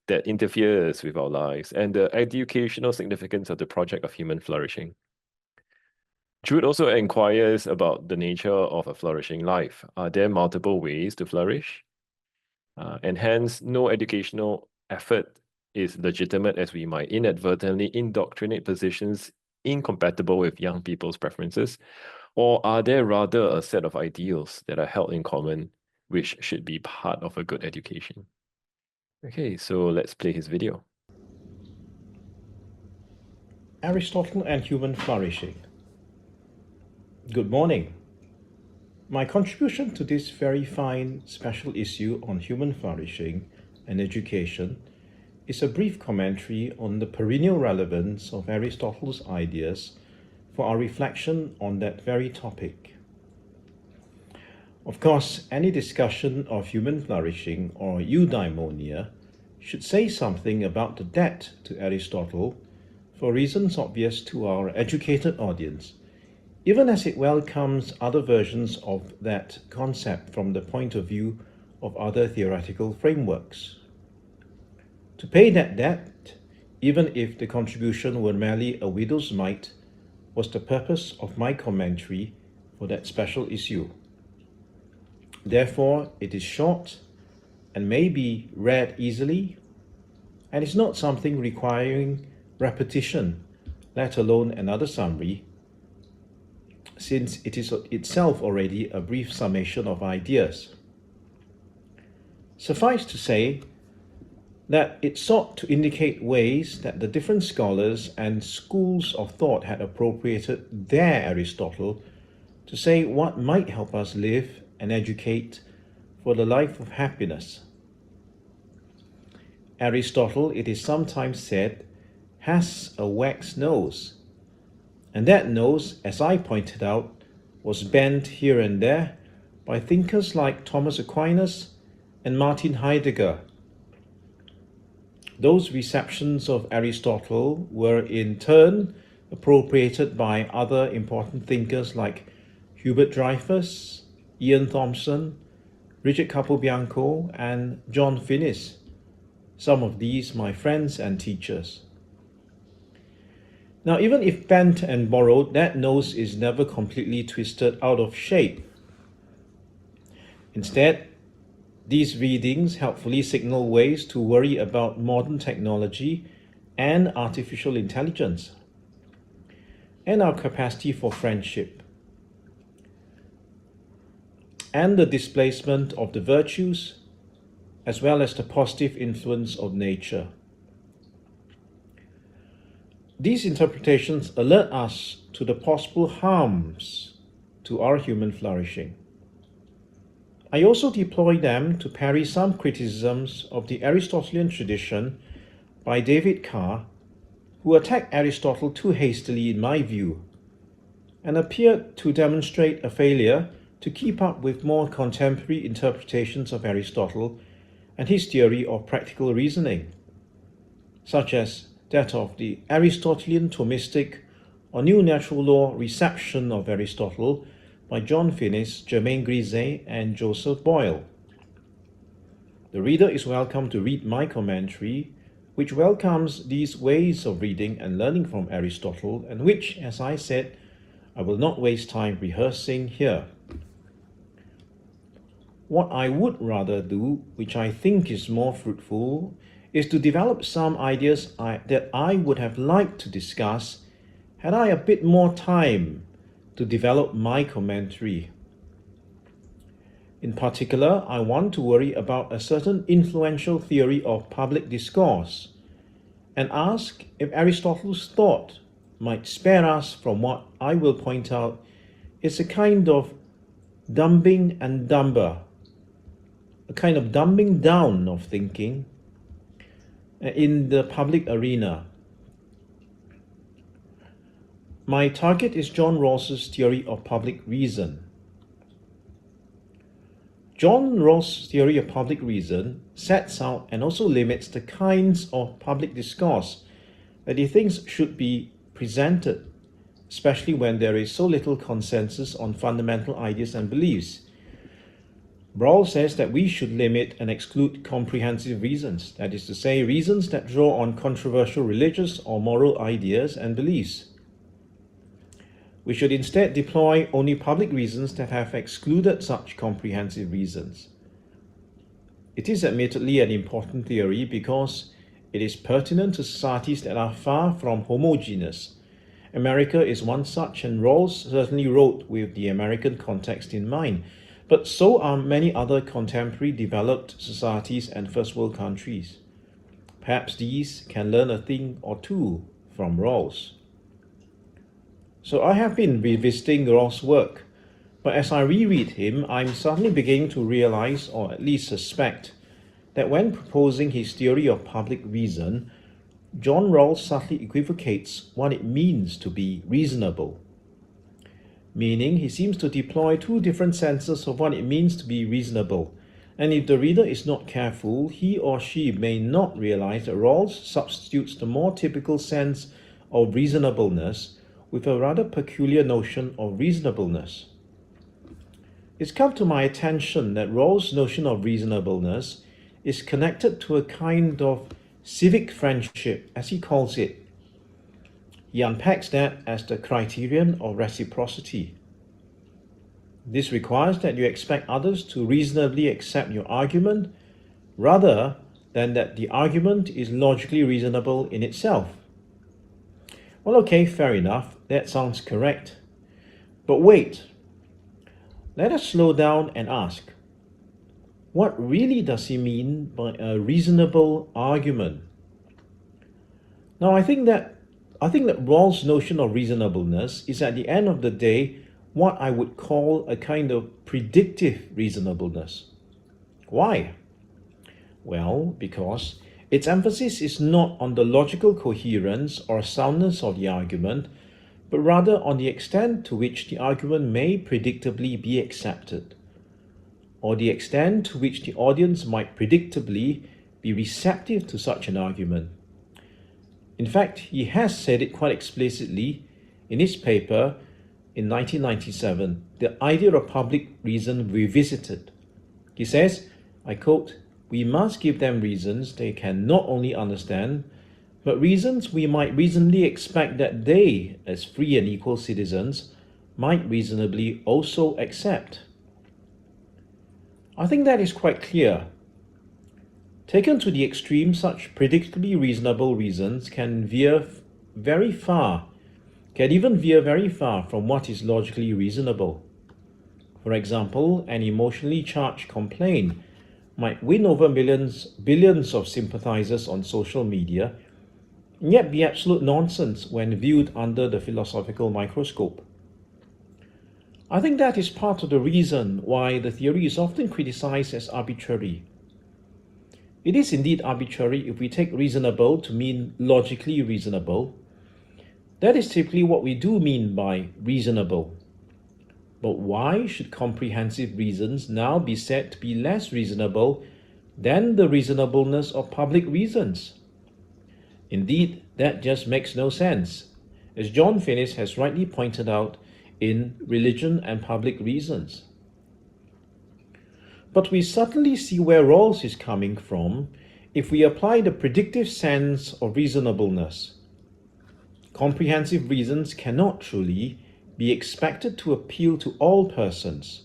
that interferes with our lives, and the educational significance of the project of human flourishing. Jude also inquires about the nature of a flourishing life. Are there multiple ways to flourish? And hence, no educational effort is legitimate, as we might inadvertently indoctrinate positions incompatible with young people's preferences? Or are there rather a set of ideals that are held in common, which should be part of a good education? Okay, so let's play his video. Aristotle and human flourishing. Good morning. My contribution to this very fine special issue on human flourishing and education is a brief commentary on the perennial relevance of Aristotle's ideas for our reflection on that very topic. Of course, any discussion of human flourishing or eudaimonia should say something about the debt to Aristotle for reasons obvious to our educated audience, even as it welcomes other versions of that concept from the point of view of other theoretical frameworks. To pay that debt, even if the contribution were merely a widow's mite, was the purpose of my commentary for that special issue. Therefore, it is short and may be read easily, and is not something requiring repetition, let alone another summary, since it is itself already a brief summation of ideas. Suffice to say that it sought to indicate ways that the different scholars and schools of thought had appropriated their Aristotle to say what might help us live and educate for the life of happiness. Aristotle, it is sometimes said, has a wax nose, and that nose, as I pointed out, was bent here and there by thinkers like Thomas Aquinas and Martin Heidegger. Those receptions of Aristotle were in turn appropriated by other important thinkers like Hubert Dreyfus, Ian Thompson, Richard Capobianco, and John Finnis, some of these my friends and teachers. Now, even if bent and borrowed, that nose is never completely twisted out of shape. Instead, these readings helpfully signal ways to worry about modern technology and artificial intelligence, and our capacity for friendship, and the displacement of the virtues, as well as the positive influence of nature. These interpretations alert us to the possible harms to our human flourishing. I also deploy them to parry some criticisms of the Aristotelian tradition by David Carr, who attacked Aristotle too hastily in my view, and appeared to demonstrate a failure to keep up with more contemporary interpretations of Aristotle and his theory of practical reasoning, such as that of the Aristotelian Thomistic or New Natural Law reception of Aristotle by John Finnis, Germain Griset, and Joseph Boyle. The reader is welcome to read my commentary, which welcomes these ways of reading and learning from Aristotle, and which, as I said, I will not waste time rehearsing here. What I would rather do, which I think is more fruitful, is to develop some ideas that I would have liked to discuss had I a bit more time to develop my commentary. In particular, I want to worry about a certain influential theory of public discourse and ask if Aristotle's thought might spare us from what I will point out is a kind of dumbing and dumber, a kind of dumbing down of thinking in the public arena. My target is John Rawls's theory of public reason. John Rawls's theory of public reason sets out and also limits the kinds of public discourse that he thinks should be presented, especially when there is so little consensus on fundamental ideas and beliefs. Rawls says that we should limit and exclude comprehensive reasons, that is to say, reasons that draw on controversial religious or moral ideas and beliefs. We should instead deploy only public reasons that have excluded such comprehensive reasons. It is admittedly an important theory because it is pertinent to societies that are far from homogeneous. America is one such, and Rawls certainly wrote with the American context in mind. But so are many other contemporary developed societies and first world countries. Perhaps these can learn a thing or two from Rawls. So I have been revisiting Rawls' work, but as I reread him, I'm suddenly beginning to realize, or at least suspect, that when proposing his theory of public reason, John Rawls subtly equivocates what it means to be reasonable. Meaning, he seems to deploy two different senses of what it means to be reasonable, and if the reader is not careful, he or she may not realize that Rawls substitutes the more typical sense of reasonableness with a rather peculiar notion of reasonableness. It's come to my attention that Rawls' notion of reasonableness is connected to a kind of civic friendship, as he calls it. He unpacks that as the criterion of reciprocity. This requires that you expect others to reasonably accept your argument rather than that the argument is logically reasonable in itself. Well, okay, fair enough, that sounds correct. But wait, let us slow down and ask, what really does he mean by a reasonable argument? Now, I think that Rawls' notion of reasonableness is at the end of the day what I would call a kind of predictive reasonableness. Why? Well, because its emphasis is not on the logical coherence or soundness of the argument, but rather on the extent to which the argument may predictably be accepted, or the extent to which the audience might predictably be receptive to such an argument. In fact, he has said it quite explicitly in his paper in 1997, The Idea of Public Reason Revisited. He says, I quote, "We must give them reasons they can not only understand, but reasons we might reasonably expect that they, as free and equal citizens, might reasonably also accept." I think that is quite clear. Taken to the extreme, such predictably reasonable reasons can even veer very far from what is logically reasonable. For example, an emotionally charged complaint might win over billions of sympathizers on social media, and yet be absolute nonsense when viewed under the philosophical microscope. I think that is part of the reason why the theory is often criticized as arbitrary. It is indeed arbitrary if we take reasonable to mean logically reasonable. That is typically what we do mean by reasonable. But why should comprehensive reasons now be said to be less reasonable than the reasonableness of public reasons? Indeed, that just makes no sense, as John Finnis has rightly pointed out in Religion and Public Reasons. But we certainly see where Rawls is coming from if we apply the predictive sense of reasonableness. Comprehensive reasons cannot truly be expected to appeal to all persons.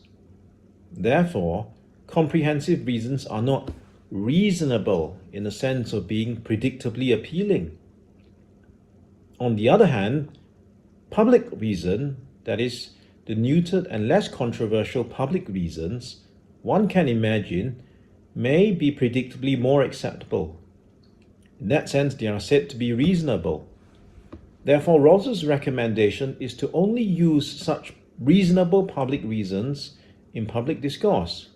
Therefore, comprehensive reasons are not reasonable in the sense of being predictably appealing. On the other hand, public reason, that is, the neutered and less controversial public reasons, one can imagine, may be predictably more acceptable. In that sense, they are said to be reasonable. Therefore, Rawls's recommendation is to only use such reasonable public reasons in public discourse.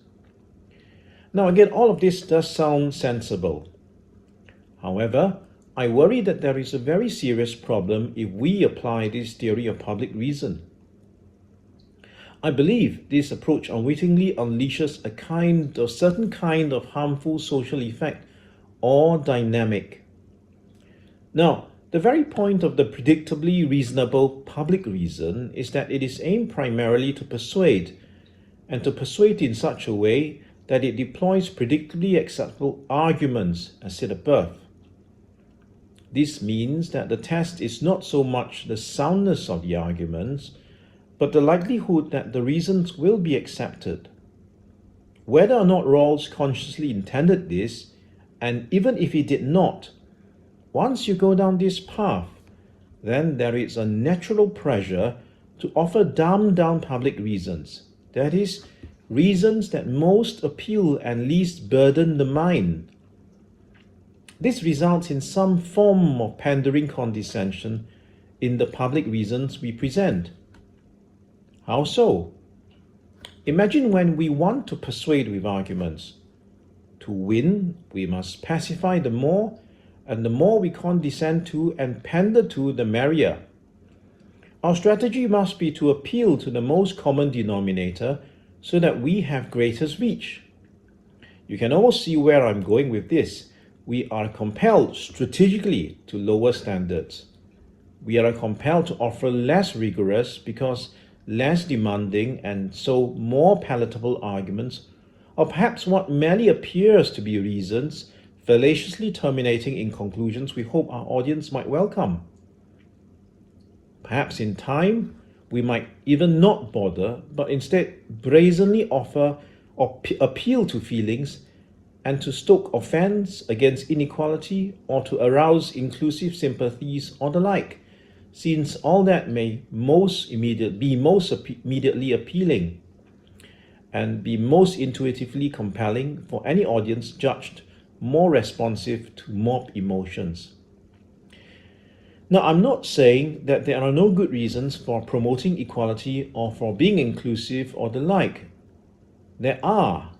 Now again, all of this does sound sensible. However, I worry that there is a very serious problem if we apply this theory of public reason. I believe this approach unwittingly unleashes a certain kind of harmful social effect or dynamic. Now, the very point of the predictably reasonable public reason is that it is aimed primarily to persuade, and to persuade in such a way that it deploys predictably acceptable arguments as said above. This means that the test is not so much the soundness of the arguments, but the likelihood that the reasons will be accepted. Whether or not Rawls consciously intended this, and even if he did not, once you go down this path, then there is a natural pressure to offer dumbed-down public reasons, that is, reasons that most appeal and least burden the mind. This results in some form of pandering condescension in the public reasons we present. How so? Imagine when we want to persuade with arguments. To win, we must pacify the more, and the more we condescend to and pander to, the merrier. Our strategy must be to appeal to the most common denominator so that we have greatest reach. You can all see where I'm going with this. We are compelled strategically to lower standards. We are compelled to offer less rigorous because less demanding and so more palatable arguments, or perhaps what merely appears to be reasons, fallaciously terminating in conclusions we hope our audience might welcome. Perhaps in time, we might even not bother, but instead brazenly offer or appeal to feelings and to stoke offense against inequality or to arouse inclusive sympathies or the like, since all that may be most immediately appealing and be most intuitively compelling for any audience judged more responsive to mob emotions. Now, I'm not saying that there are no good reasons for promoting equality or for being inclusive or the like. There are.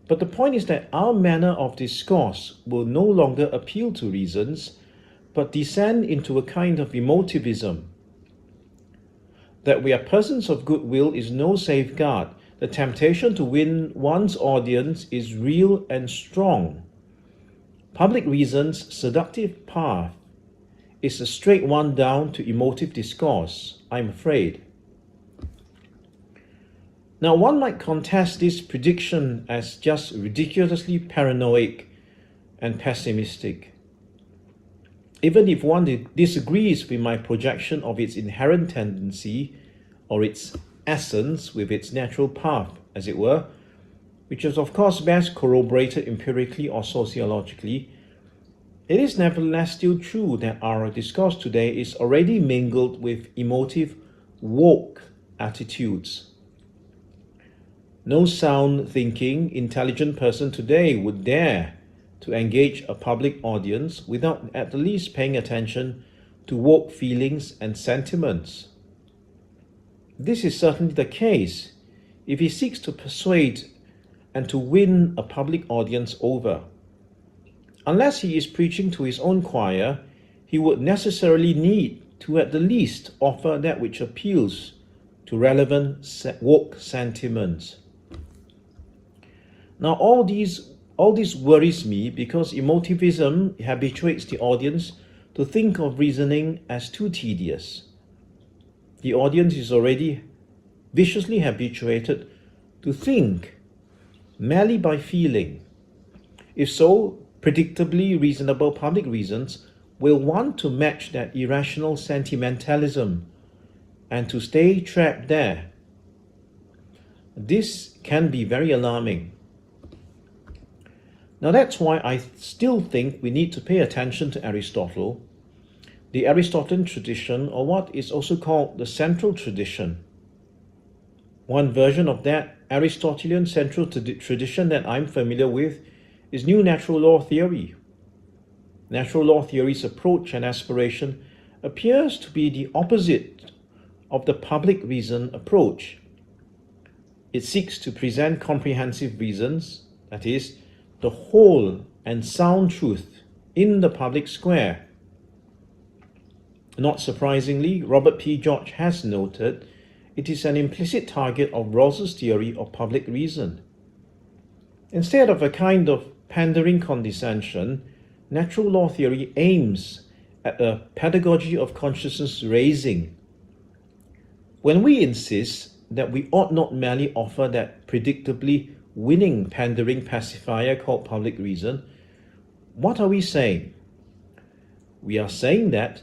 But the point is that our manner of discourse will no longer appeal to reasons, but descend into a kind of emotivism. That we are persons of goodwill is no safeguard. The temptation to win one's audience is real and strong. Public reason's seductive path is a straight one down to emotive discourse, I'm afraid. Now, one might contest this prediction as just ridiculously paranoid and pessimistic. Even if one disagrees with my projection of its inherent tendency or its essence with its natural path, as it were, which is of course best corroborated empirically or sociologically, it is nevertheless still true that our discourse today is already mingled with emotive, woke attitudes. No sound thinking, intelligent person today would dare to engage a public audience without at least paying attention to woke feelings and sentiments. This is certainly the case if he seeks to persuade and to win a public audience over. Unless he is preaching to his own choir, he would necessarily need to at the least offer that which appeals to relevant woke sentiments. Now, all this worries me because emotivism habituates the audience to think of reasoning as too tedious. The audience is already viciously habituated to think merely by feeling. If so, predictably reasonable public reasons will want to match that irrational sentimentalism and to stay trapped there. This can be very alarming. Now, that's why I still think we need to pay attention to Aristotle, the Aristotelian tradition, or what is also called the central tradition. One version of that Aristotelian central tradition that I'm familiar with is new natural law theory. Natural law theory's approach and aspiration appears to be the opposite of the public reason approach. It seeks to present comprehensive reasons, that is, the whole and sound truth in the public square. Not surprisingly, Robert P. George has noted it is an implicit target of Rawls's theory of public reason. Instead of a kind of pandering condescension, natural law theory aims at a pedagogy of consciousness raising. When we insist that we ought not merely offer that predictably winning pandering pacifier called public reason, what are we saying? We are saying that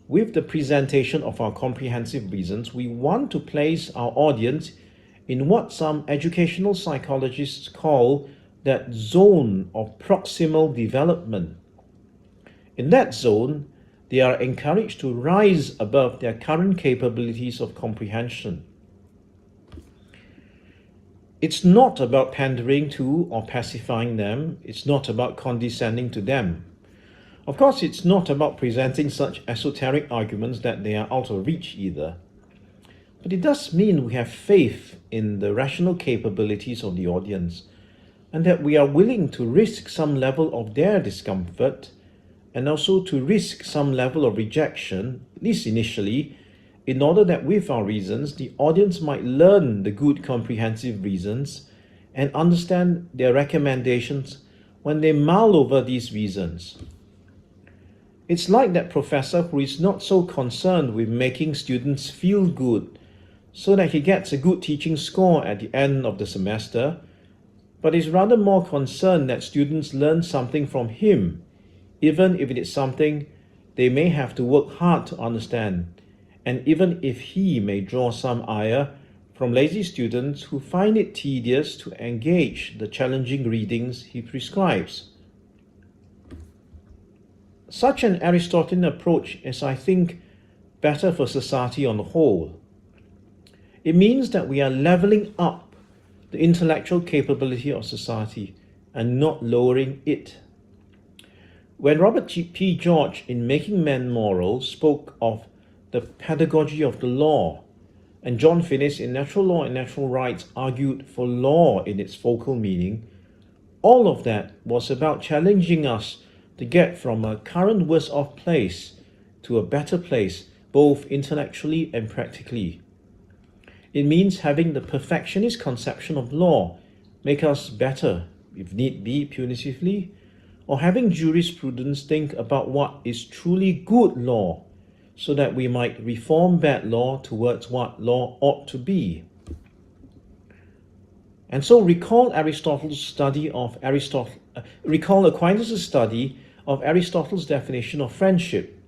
with the presentation of our comprehensive reasons, we want to place our audience in what some educational psychologists call that zone of proximal development. In that zone, they are encouraged to rise above their current capabilities of comprehension. It's not about pandering to or pacifying them. It's not about condescending to them. Of course, it's not about presenting such esoteric arguments that they are out of reach either. But it does mean we have faith in the rational capabilities of the audience, and that we are willing to risk some level of their discomfort and also to risk some level of rejection, at least initially, in order that with our reasons, the audience might learn the good comprehensive reasons and understand their recommendations when they mull over these reasons. It's like that professor who is not so concerned with making students feel good so that he gets a good teaching score at the end of the semester, but is rather more concerned that students learn something from him, even if it is something they may have to work hard to understand, and even if he may draw some ire from lazy students who find it tedious to engage the challenging readings he prescribes. Such an Aristotelian approach is, I think, better for society on the whole. It means that we are leveling up the intellectual capability of society and not lowering it. When Robert P. George, in Making Men Moral, spoke of the pedagogy of the law, and John Finnis, in Natural Law and Natural Rights, argued for law in its focal meaning, all of that was about challenging us to get from a current worse-off place to a better place, both intellectually and practically. It means having the perfectionist conception of law make us better, if need be, punitively, or having jurisprudence think about what is truly good law, so that we might reform bad law towards what law ought to be. And so recall Aristotle's study of recall Aquinas' study of Aristotle's definition of friendship.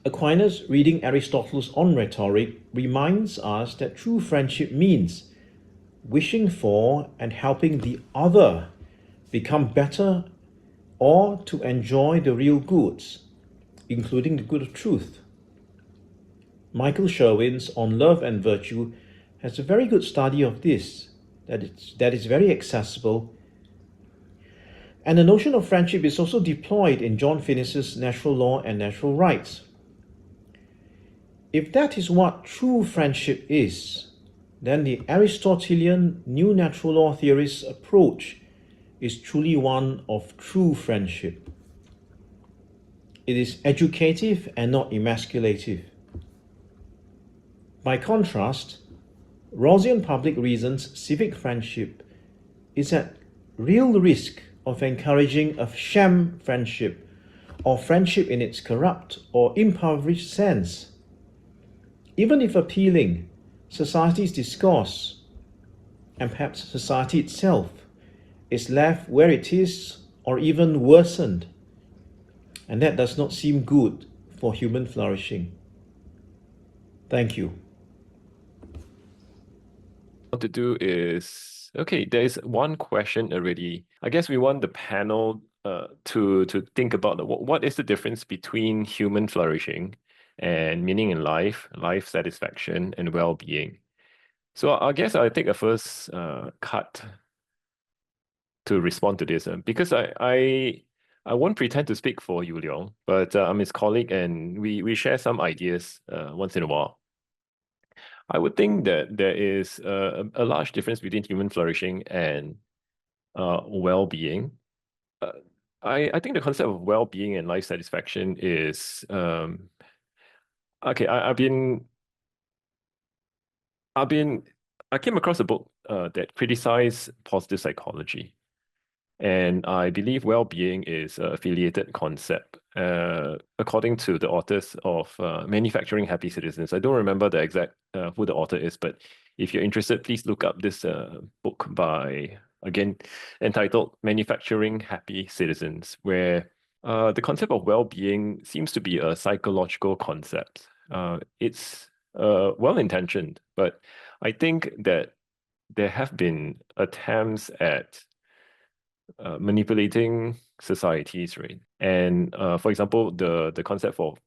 Aquinas, reading Aristotle's On Rhetoric, reminds us that true friendship means wishing for and helping the other become better or to enjoy the real goods, including the good of truth. Michael Sherwin's On Love and Virtue has a very good study of this, that is very accessible. And the notion of friendship is also deployed in John Finnis's Natural Law and Natural Rights. If that is what true friendship is, then the Aristotelian new natural law theorist's approach is truly one of true friendship. It is educative and not emasculative. By contrast, Rawlsian public reason's civic friendship is at real risk of encouraging a sham friendship, or friendship in its corrupt or impoverished sense. Even if appealing, society's discourse, and perhaps society itself, is left where it is or even worsened. And that does not seem good for human flourishing. Thank you. What to do is, okay, there's one question already. I guess we want the panel to think about what is the difference between human flourishing and meaning in life, life satisfaction, and well-being. So I guess I'll take a first cut to respond to this, because I won't pretend to speak for Yu Leong, but I'm his colleague and we share some ideas once in a while. I would think that there is a large difference between human flourishing and well-being. I think the concept of well-being and life satisfaction is okay. I came across a book that criticized positive psychology, and I believe well-being is an affiliated concept, according to the authors of Manufacturing Happy Citizens. I don't remember the exact who the author is, but if you're interested, please look up this book by, again, entitled Manufacturing Happy Citizens, where the concept of well-being seems to be a psychological concept. It's well-intentioned, but I think that there have been attempts at manipulating societies, right? And for example, the concept of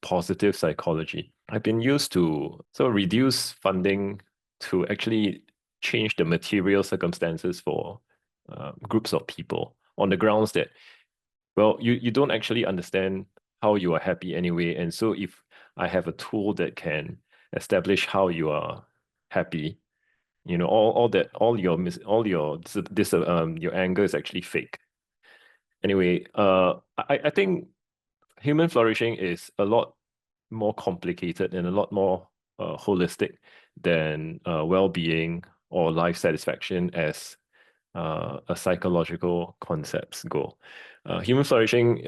positive psychology. I've been used to sort of reduce funding to actually change the material circumstances for groups of people on the grounds that, well, you don't actually understand how you are happy anyway. And so if I have a tool that can establish how you are happy, all your your anger is actually fake. Anyway, I think human flourishing is a lot more complicated and a lot more holistic than well-being or life satisfaction as a psychological concepts go. Human flourishing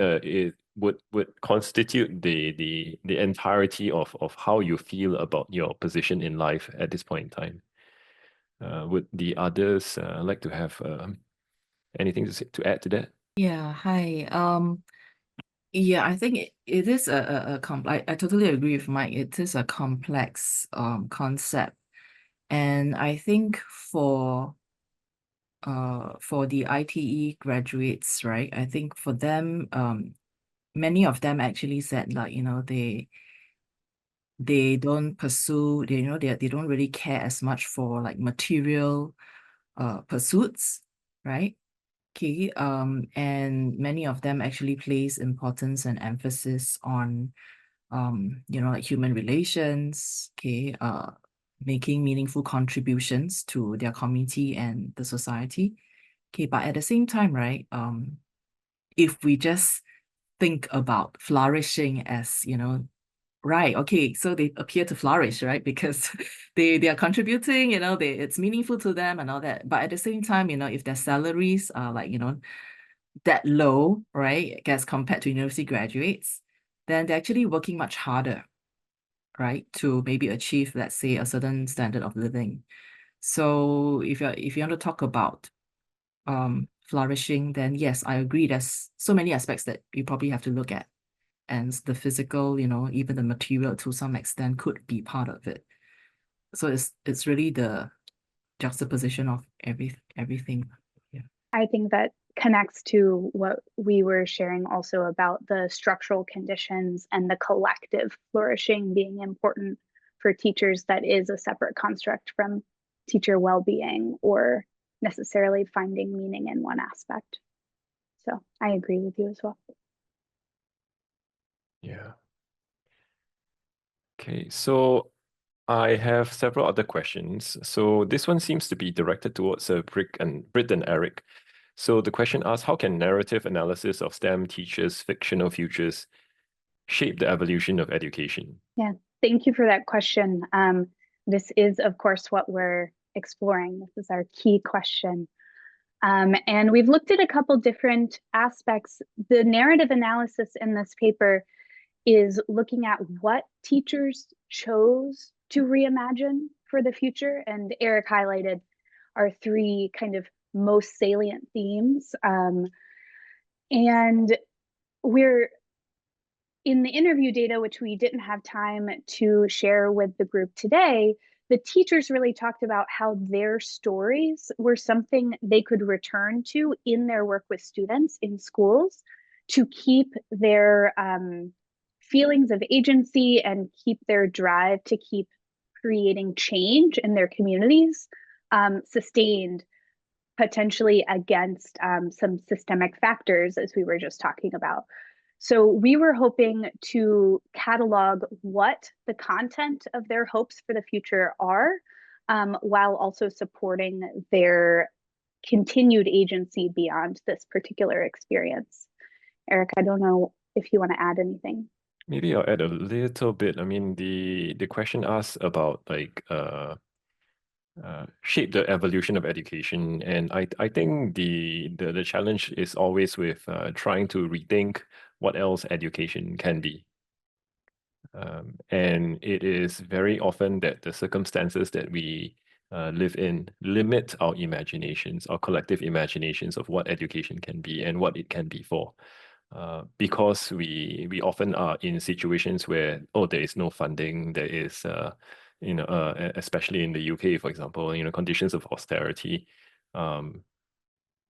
would constitute the entirety of how you feel about your position in life at this point in time. Would the others like to have anything to add to that? Yeah, hi. Yeah, I think it is I totally agree with Mike. It is a complex concept. And I think for the ITE graduates, right? I think for them, many of them actually said like, they don't pursue, they don't really care as much for like material pursuits, right? Okay, and many of them actually place importance and emphasis on like human relations, okay, making meaningful contributions to their community and the society. Okay, but at the same time, right, if we just think about flourishing as, right, okay, so they appear to flourish, right? Because they are contributing, it's meaningful to them and all that. But at the same time, if their salaries are like, that low, right, as compared to university graduates, then they're actually working much harder, right, to maybe achieve, let's say, a certain standard of living. So if you want to talk about flourishing, then yes, I agree. There's so many aspects that you probably have to look at. And the physical, even the material to some extent could be part of it. So it's really the juxtaposition of everything. Yeah. I think that connects to what we were sharing also about the structural conditions and the collective flourishing being important for teachers. That is a separate construct from teacher well-being or necessarily finding meaning in one aspect. So I agree with you as well. Yeah. Okay, so I have several other questions. So this one seems to be directed towards Britt and Eric. So the question asks, how can narrative analysis of STEM teachers' fictional futures shape the evolution of education? Yeah, thank you for that question. This is, of course, what we're exploring. This is our key question. And we've looked at a couple different aspects. The narrative analysis in this paper is looking at what teachers chose to reimagine for the future. And Eric highlighted our three kind of most salient themes. And we're in the interview data, which we didn't have time to share with the group today, the teachers really talked about how their stories were something they could return to in their work with students in schools to keep their feelings of agency and keep their drive to keep creating change in their communities sustained, potentially against some systemic factors, as we were just talking about. So we were hoping to catalog what the content of their hopes for the future are, while also supporting their continued agency beyond this particular experience. Eric, I don't know if you want to add anything. Maybe I'll add a little bit. I mean, the question asks about like shape the evolution of education, and I think the challenge is always with trying to rethink what else education can be. And it is very often that the circumstances that we live in limit our imaginations, our collective imaginations of what education can be and what it can be for. Because we often are in situations where, there is no funding, there is, especially in the UK, for example, conditions of austerity,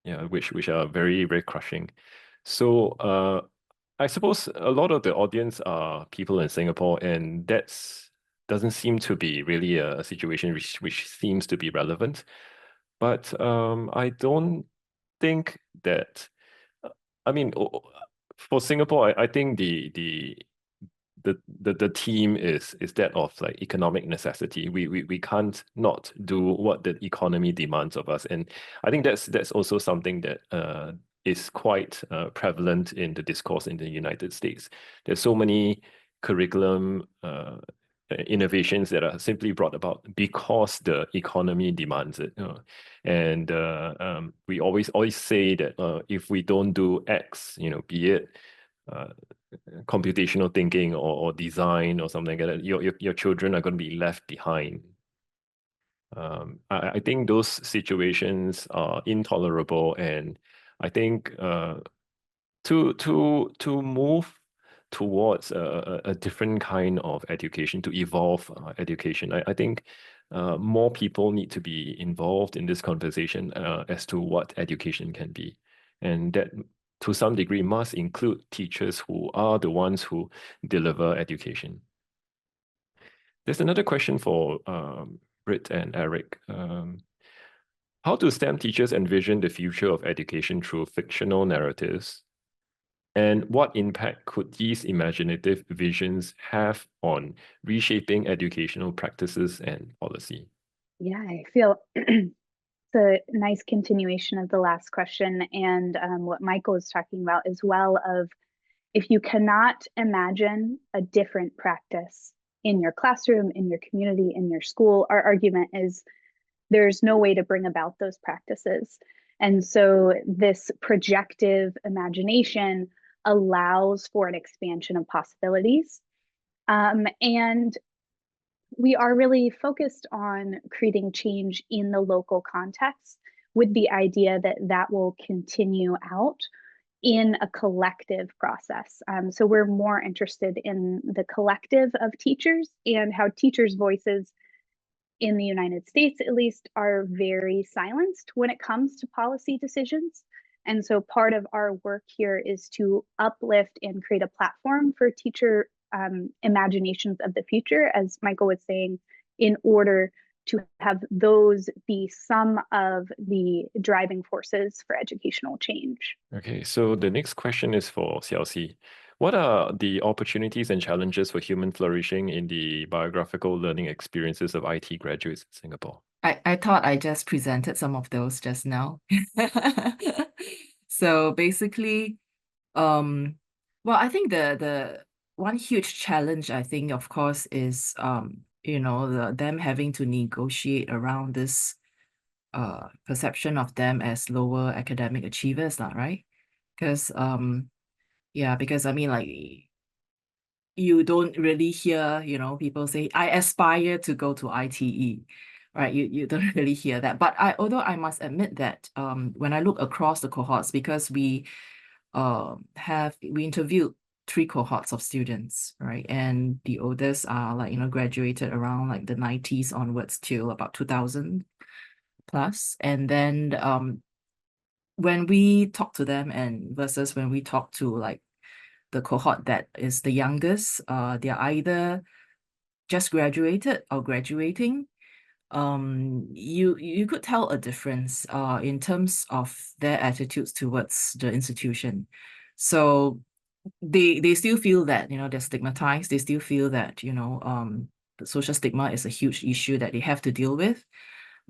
which are very, very crushing. So I suppose a lot of the audience are people in Singapore, and doesn't seem to be really a situation which seems to be relevant. But I don't think that, I mean, for Singapore, I think the theme is that of like economic necessity. We can't not do what the economy demands of us, and I think that's also something that is quite prevalent in the discourse in the United States. There's so many curriculum innovations that are simply brought about because the economy demands it. And we always say that if we don't do X, be it computational thinking or design or something like that, your children are going to be left behind. I think those situations are intolerable, and I think to move towards a different kind of education, to evolve education, I think more people need to be involved in this conversation as to what education can be. And that, to some degree, must include teachers who are the ones who deliver education. There's another question for Britt and Eric. How do STEM teachers envision the future of education through fictional narratives? And what impact could these imaginative visions have on reshaping educational practices and policy? Yeah, I feel it's a nice continuation of the last question and what Michael was talking about as well, of if you cannot imagine a different practice in your classroom, in your community, in your school, our argument is there's no way to bring about those practices. And so this projective imagination allows for an expansion of possibilities. And we are really focused on creating change in the local context with the idea that that will continue out in a collective process. So we're more interested in the collective of teachers and how teachers' voices in the United States, at least, are very silenced when it comes to policy decisions. And so part of our work here is to uplift and create a platform for teacher imaginations of the future, as Michael was saying, in order to have those be some of the driving forces for educational change. Okay, so the next question is for Xiaoxi. What are the opportunities and challenges for human flourishing in the biographical learning experiences of IT graduates in Singapore? I thought I just presented some of those just now. So basically, well, I think the one huge challenge, I think, of course, is them having to negotiate around this perception of them as lower academic achievers, right? Because because I mean, like, you don't really hear, people say, I aspire to go to ITE, right? You don't really hear that. But although I must admit that when I look across the cohorts, because we interviewed 3 cohorts of students, right? And the oldest are graduated around like the 90s onwards till about 2000 plus. And then when we talk to them and versus when we talk to like the cohort that is the youngest, they're either just graduated or graduating. You could tell a difference in terms of their attitudes towards the institution. So they still feel that they're stigmatized. They still feel that the social stigma is a huge issue that they have to deal with.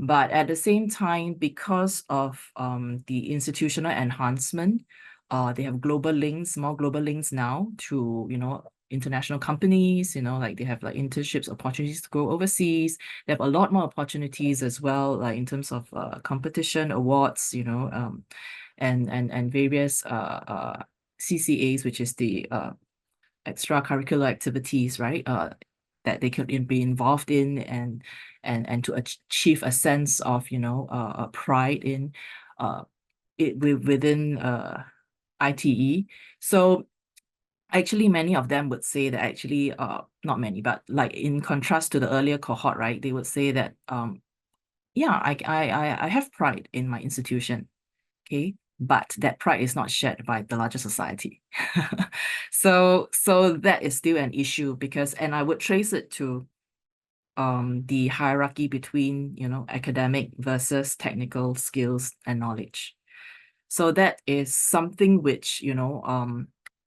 But at the same time, because of the institutional enhancement, they have global links, more global links now to international companies. Like they have like internships, opportunities to go overseas. They have a lot more opportunities as well, like in terms of competition awards, and various CCAs, which is the extracurricular activities, right? That they could be involved in and to achieve a sense of pride in it within ITE. So actually many of them would say that actually not many, but like in contrast to the earlier cohort, right, they would say that yeah, I have pride in my institution, okay, but that pride is not shared by the larger society. So that is still an issue because, and I would trace it to the hierarchy between academic versus technical skills and knowledge. So that is something which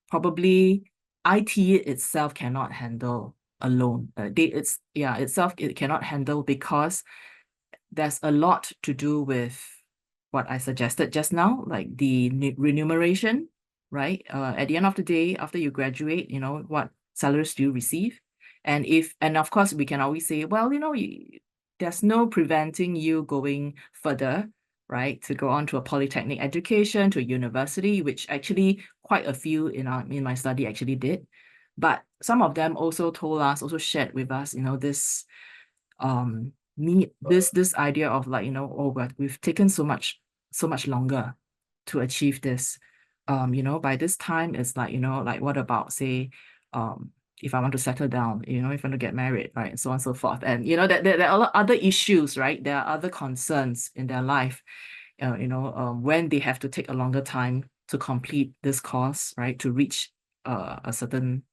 probably IT itself cannot handle alone. It cannot handle because there's a lot to do with what I suggested just now, like the remuneration, right? At the end of the day, after you graduate, what salaries do you receive? And of course, we can always say, well, there's no preventing you going further, right? To go on to a polytechnic education, to a university, which actually quite a few in my study actually did. But some of them also shared with us, this this idea of like, we've taken so much longer to achieve this. By this time it's like, like what about say, if I want to settle down, if I want to get married, right, and so on and so forth. And that there are other issues, right? There are other concerns in their life, when they have to take a longer time to complete this course, right, to reach a certain,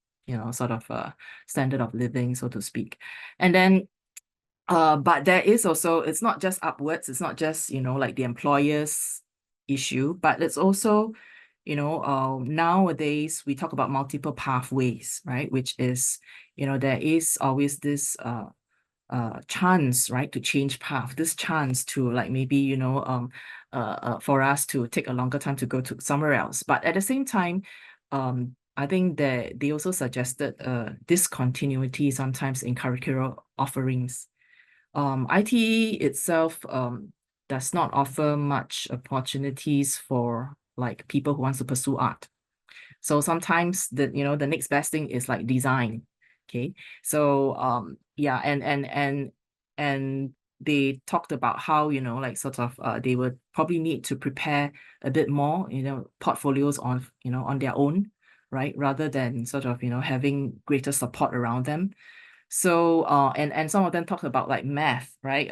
sort of standard of living, so to speak. And then but there is also, it's not just upwards, it's not just, like the employer's issue, but it's also, nowadays we talk about multiple pathways, right? Which is, there is always this chance, right, to change path, this chance to like maybe, for us to take a longer time to go to somewhere else. But at the same time, I think that they also suggested discontinuity sometimes in curricular offerings. ITE itself does not offer much opportunities for like people who want to pursue art. So sometimes the next best thing is like design. Okay. So yeah, and they talked about how, like sort of they would probably need to prepare a bit more, portfolios on, on their own, right? Rather than sort of, having greater support around them. So and some of them talked about like math, right?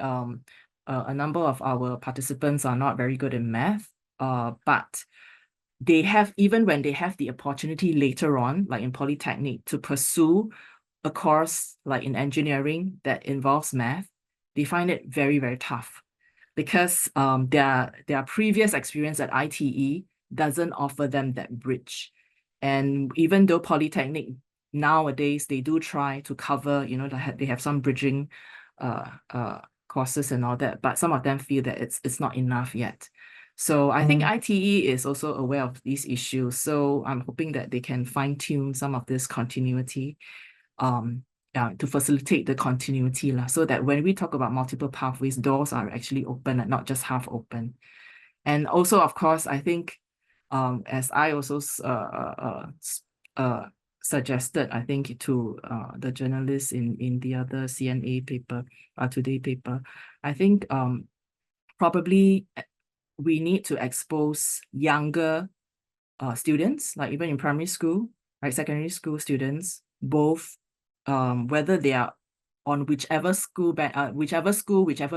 A number of our participants are not very good in math, but they have, even when they have the opportunity later on, like in polytechnic, to pursue a course like in engineering that involves math, they find it very, very tough because their previous experience at ITE doesn't offer them that bridge. And even though polytechnic nowadays, they do try to cover, they have some bridging courses and all that, but some of them feel that it's not enough yet. So I think ITE is also aware of these issues. So I'm hoping that they can fine-tune some of this continuity to facilitate the continuity, so that when we talk about multiple pathways, doors are actually open and not just half open. And also, of course, I think as I also suggested, I think, to the journalists in the other CNA paper, Today paper, I think probably we need to expose younger students, like even in primary school, right, secondary school students, both, whether they are on whichever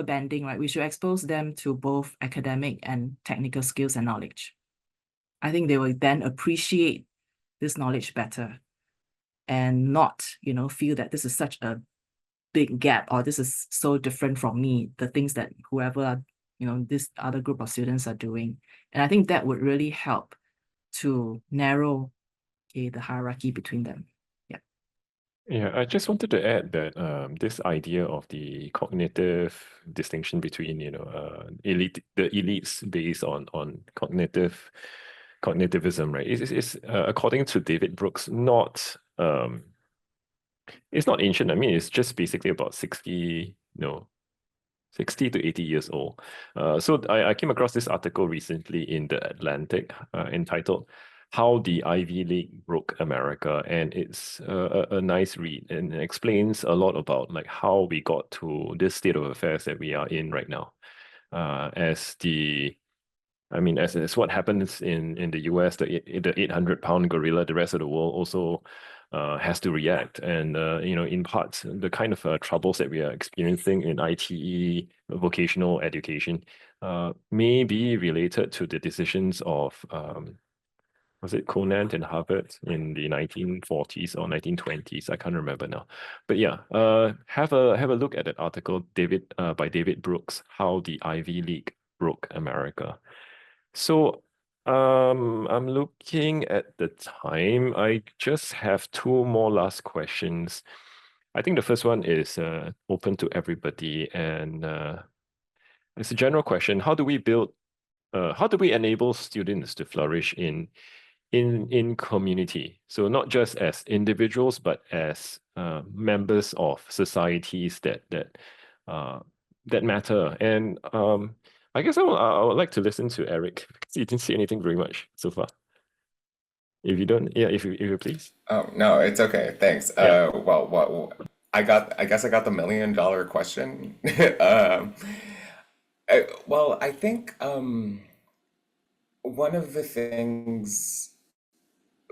banding, right, we should expose them to both academic and technical skills and knowledge. I think they will then appreciate this knowledge better and not, feel that this is such a big gap or this is so different from me, the things that whoever, this other group of students are doing. And I think that would really help to narrow the hierarchy between them. Yeah, I just wanted to add that this idea of the cognitive distinction between, the elites based on cognitivism, right? Is according to David Brooks, it's not ancient. I mean, it's just basically about 60 to 80 years old. So I came across this article recently in The Atlantic entitled How the Ivy League Broke America. And it's a nice read and it explains a lot about like how we got to this state of affairs that we are in right now. As what happens in the US, the 800-pound gorilla, the rest of the world also has to react. And, in part, the kind of troubles that we are experiencing in ITE, vocational education, may be related to the decisions of, was it Conant and Harvard in the 1940s or 1920s? I can't remember now. But yeah, have a look at that article, by David Brooks, How the Ivy League Broke America. So I'm looking at the time. I just have two more last questions. I think the first one is open to everybody, and it's a general question. How do we enable students to flourish in community? So not just as individuals, but as members of societies that matter. And I guess I would like to listen to Eric because he didn't say anything very much so far. If you don't, yeah, if you please. Oh, no, it's okay. Thanks. Yeah. Well, I guess I got the $1 million question. I think one of the things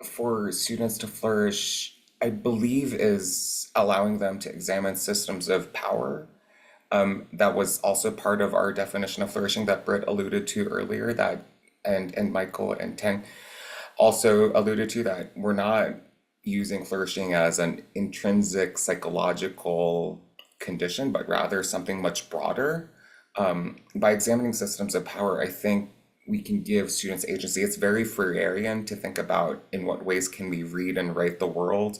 for students to flourish, I believe, is allowing them to examine systems of power. That was also part of our definition of flourishing that Britt alluded to earlier, that and Michael and Teng also alluded to, that we're not using flourishing as an intrinsic psychological condition, but rather something much broader. By examining systems of power, I think we can give students agency. It's very Freirean to think about in what ways can we read and write the world,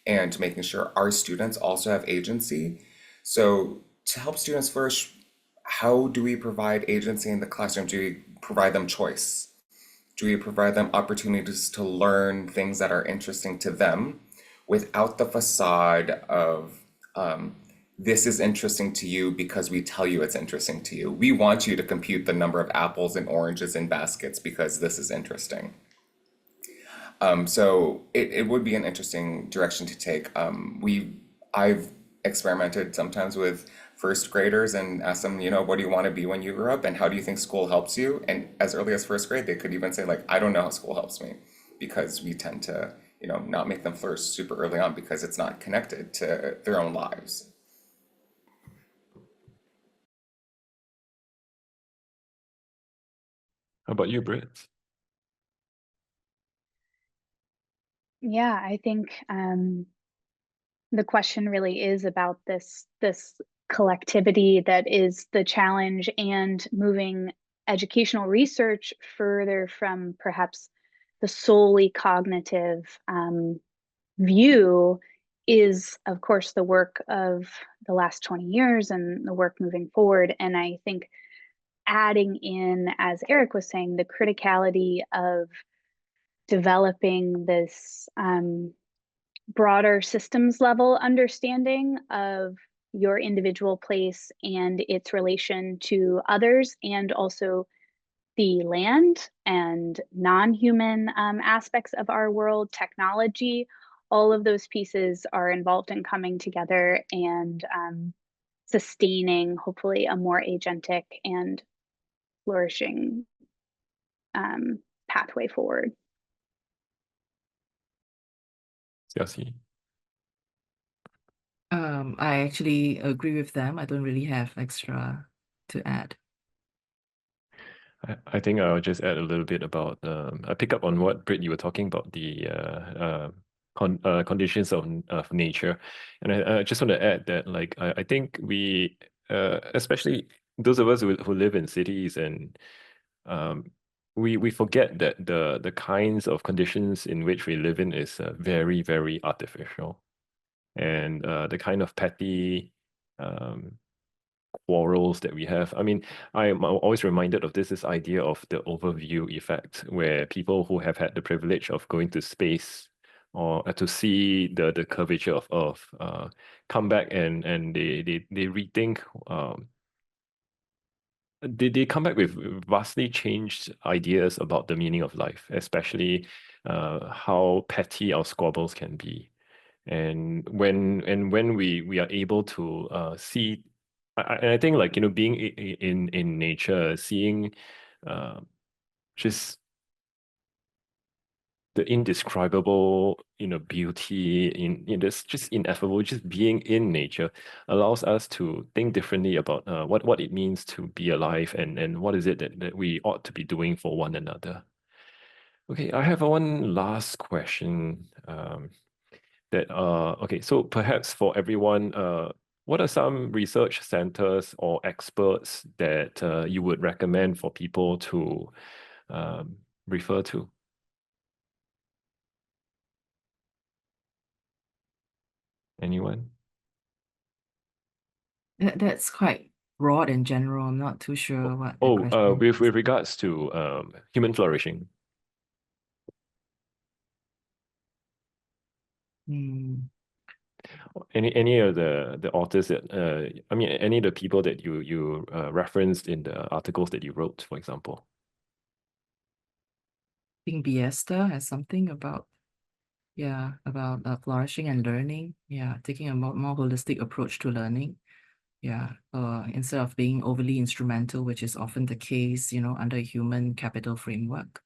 and making sure our students also have agency. So to help students flourish, how do we provide agency in the classroom? Do we provide them choice? Do we provide them opportunities to learn things that are interesting to them without the facade of this is interesting to you because we tell you it's interesting to you. We want you to compute the number of apples and oranges in baskets because this is interesting. So it would be an interesting direction to take. I've experimented sometimes with first graders and asked them, what do you want to be when you grow up, and how do you think school helps you? And as early as first grade, they could even say, like, I don't know how school helps me, because we tend to, not make them flourish super early on because it's not connected to their own lives. How about you, Britt? Yeah, I think the question really is about this collectivity that is the challenge, and moving educational research further from perhaps the solely cognitive view is, of course, the work of the last 20 years and the work moving forward. And I think adding in, as Eric was saying, the criticality of developing this broader systems level understanding of your individual place and its relation to others, and also the land and non-human aspects of our world, technology. All of those pieces are involved in coming together and sustaining, hopefully, a more agentic and flourishing pathway forward. Xiaoxi. I actually agree with them. I don't really have extra to add. I think I'll just add a little bit about, I pick up on what, Britt, you were talking about, the conditions of nature. And I just want to add that, like, I think we, especially those of us who live in cities, and we forget that the kinds of conditions in which we live in is very, very artificial. And the kind of petty quarrels that we have. I mean, I'm always reminded of this idea of the overview effect, where people who have had the privilege of going to space or to see the curvature of Earth come back and they rethink. They come back with vastly changed ideas about the meaning of life, especially how petty our squabbles can be. And when we are able to see, I think, like, being in nature, seeing just the indescribable beauty in this, just ineffable, just being in nature allows us to think differently about what it means to be alive, and what is it that we ought to be doing for one another. Okay, I have one last question. Okay, so perhaps for everyone, what are some research centers or experts that you would recommend for people to refer to? Anyone? That's quite broad and general. I'm not too sure what the Oh, question with is. regards to human flourishing. Hmm. Any of the authors that I mean, any of the people that you referenced in the articles that you wrote, for example. I think Biesta has something about flourishing and learning. Yeah, taking a more holistic approach to learning. Yeah, instead of being overly instrumental, which is often the case, under a human capital framework.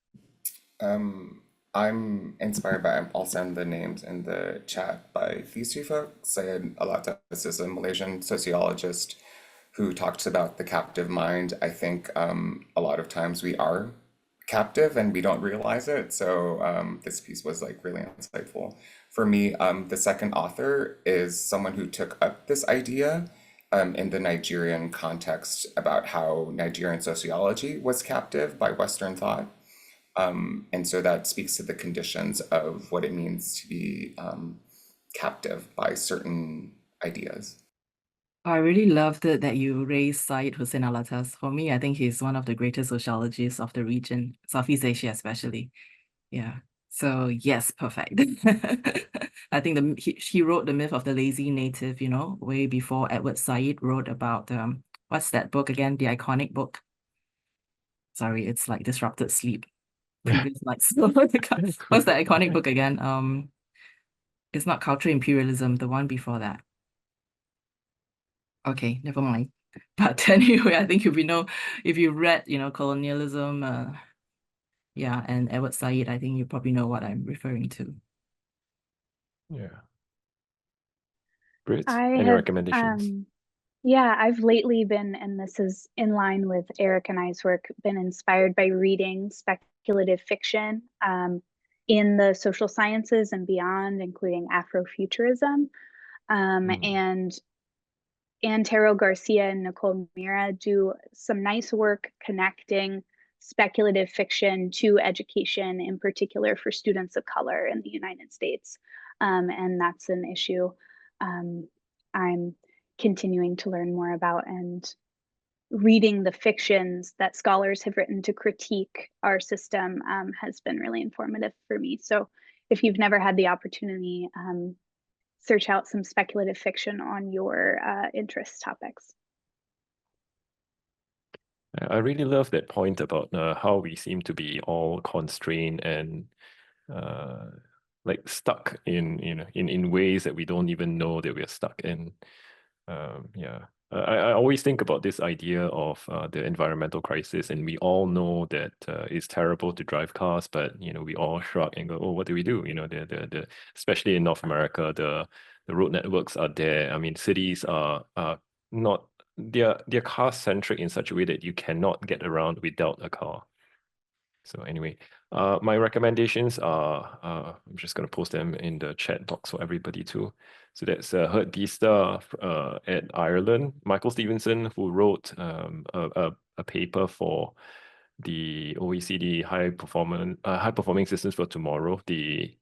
I'm inspired by, I'll send the names in the chat by these two folks. Syed Alatas is a Malaysian sociologist who talks about the captive mind. I think a lot of times we are captive and we don't realize it. So this piece was like really insightful. For me, the second author is someone who took up this idea in the Nigerian context about how Nigerian sociology was captive by Western thought. And so that speaks to the conditions of what it means to be captive by certain ideas. I really loved it that you raised Syed Hussein Alatas. For me, I think he's one of the greatest sociologists of the region, Southeast Asia especially. Yeah. So yes, perfect. I think he wrote The Myth of the Lazy Native, way before Edward Said wrote about what's that book again? The iconic book. Sorry, it's like Disrupted Sleep. Previous nights. What's the iconic book again? It's not Cultural Imperialism, the one before that. Okay, never mind. But anyway, I think if you read, colonialism, and Edward Said, I think you probably know what I'm referring to. Yeah. Britt, I any have, recommendations? yeah, I've lately been, and this is in line with Eric and I's work, been inspired by reading speculative fiction in the social sciences and beyond, including Afrofuturism. And Antero Garcia and Nicole Mira do some nice work connecting speculative fiction to education, in particular for students of color in the United States. And that's an issue I'm continuing to learn more about, and reading the fictions that scholars have written to critique our system has been really informative for me. So if you've never had the opportunity, search out some speculative fiction on your interest topics. I really love that point about how we seem to be all constrained and like stuck in ways that we don't even know that we're stuck in. I always think about this idea of the environmental crisis, and we all know that it's terrible to drive cars, but we all shrug and go, "Oh, what do we do?" The especially in North America, the road networks are there. I mean, cities are not they're car centric in such a way that you cannot get around without a car. So anyway, my recommendations are, I'm just going to post them in the chat box for everybody too. So that's Herd Bista at Ireland, Michael Stevenson, who wrote a paper for the OECD High Performing Systems for Tomorrow, the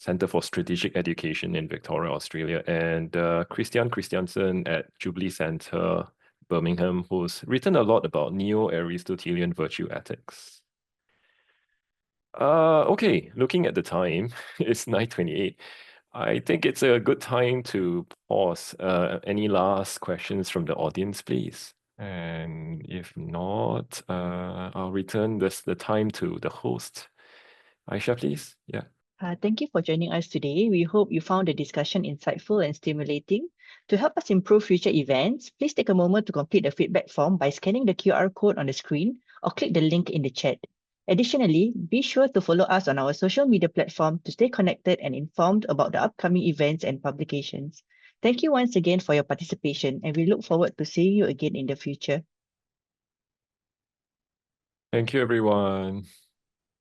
Center for Strategic Education in Victoria, Australia, and Christian Christiansen at Jubilee Center, Birmingham, who's written a lot about neo-Aristotelian virtue ethics. Okay, looking at the time, it's 9:28. I think it's a good time to pause. Any last questions from the audience, please? And if not, I'll return the time to the host. Aisha, please. Yeah. Thank you for joining us today. We hope you found the discussion insightful and stimulating. To help us improve future events, please take a moment to complete the feedback form by scanning the QR code on the screen or click the link in the chat. Additionally, be sure to follow us on our social media platform to stay connected and informed about the upcoming events and publications. Thank you once again for your participation, and we look forward to seeing you again in the future. Thank you, everyone.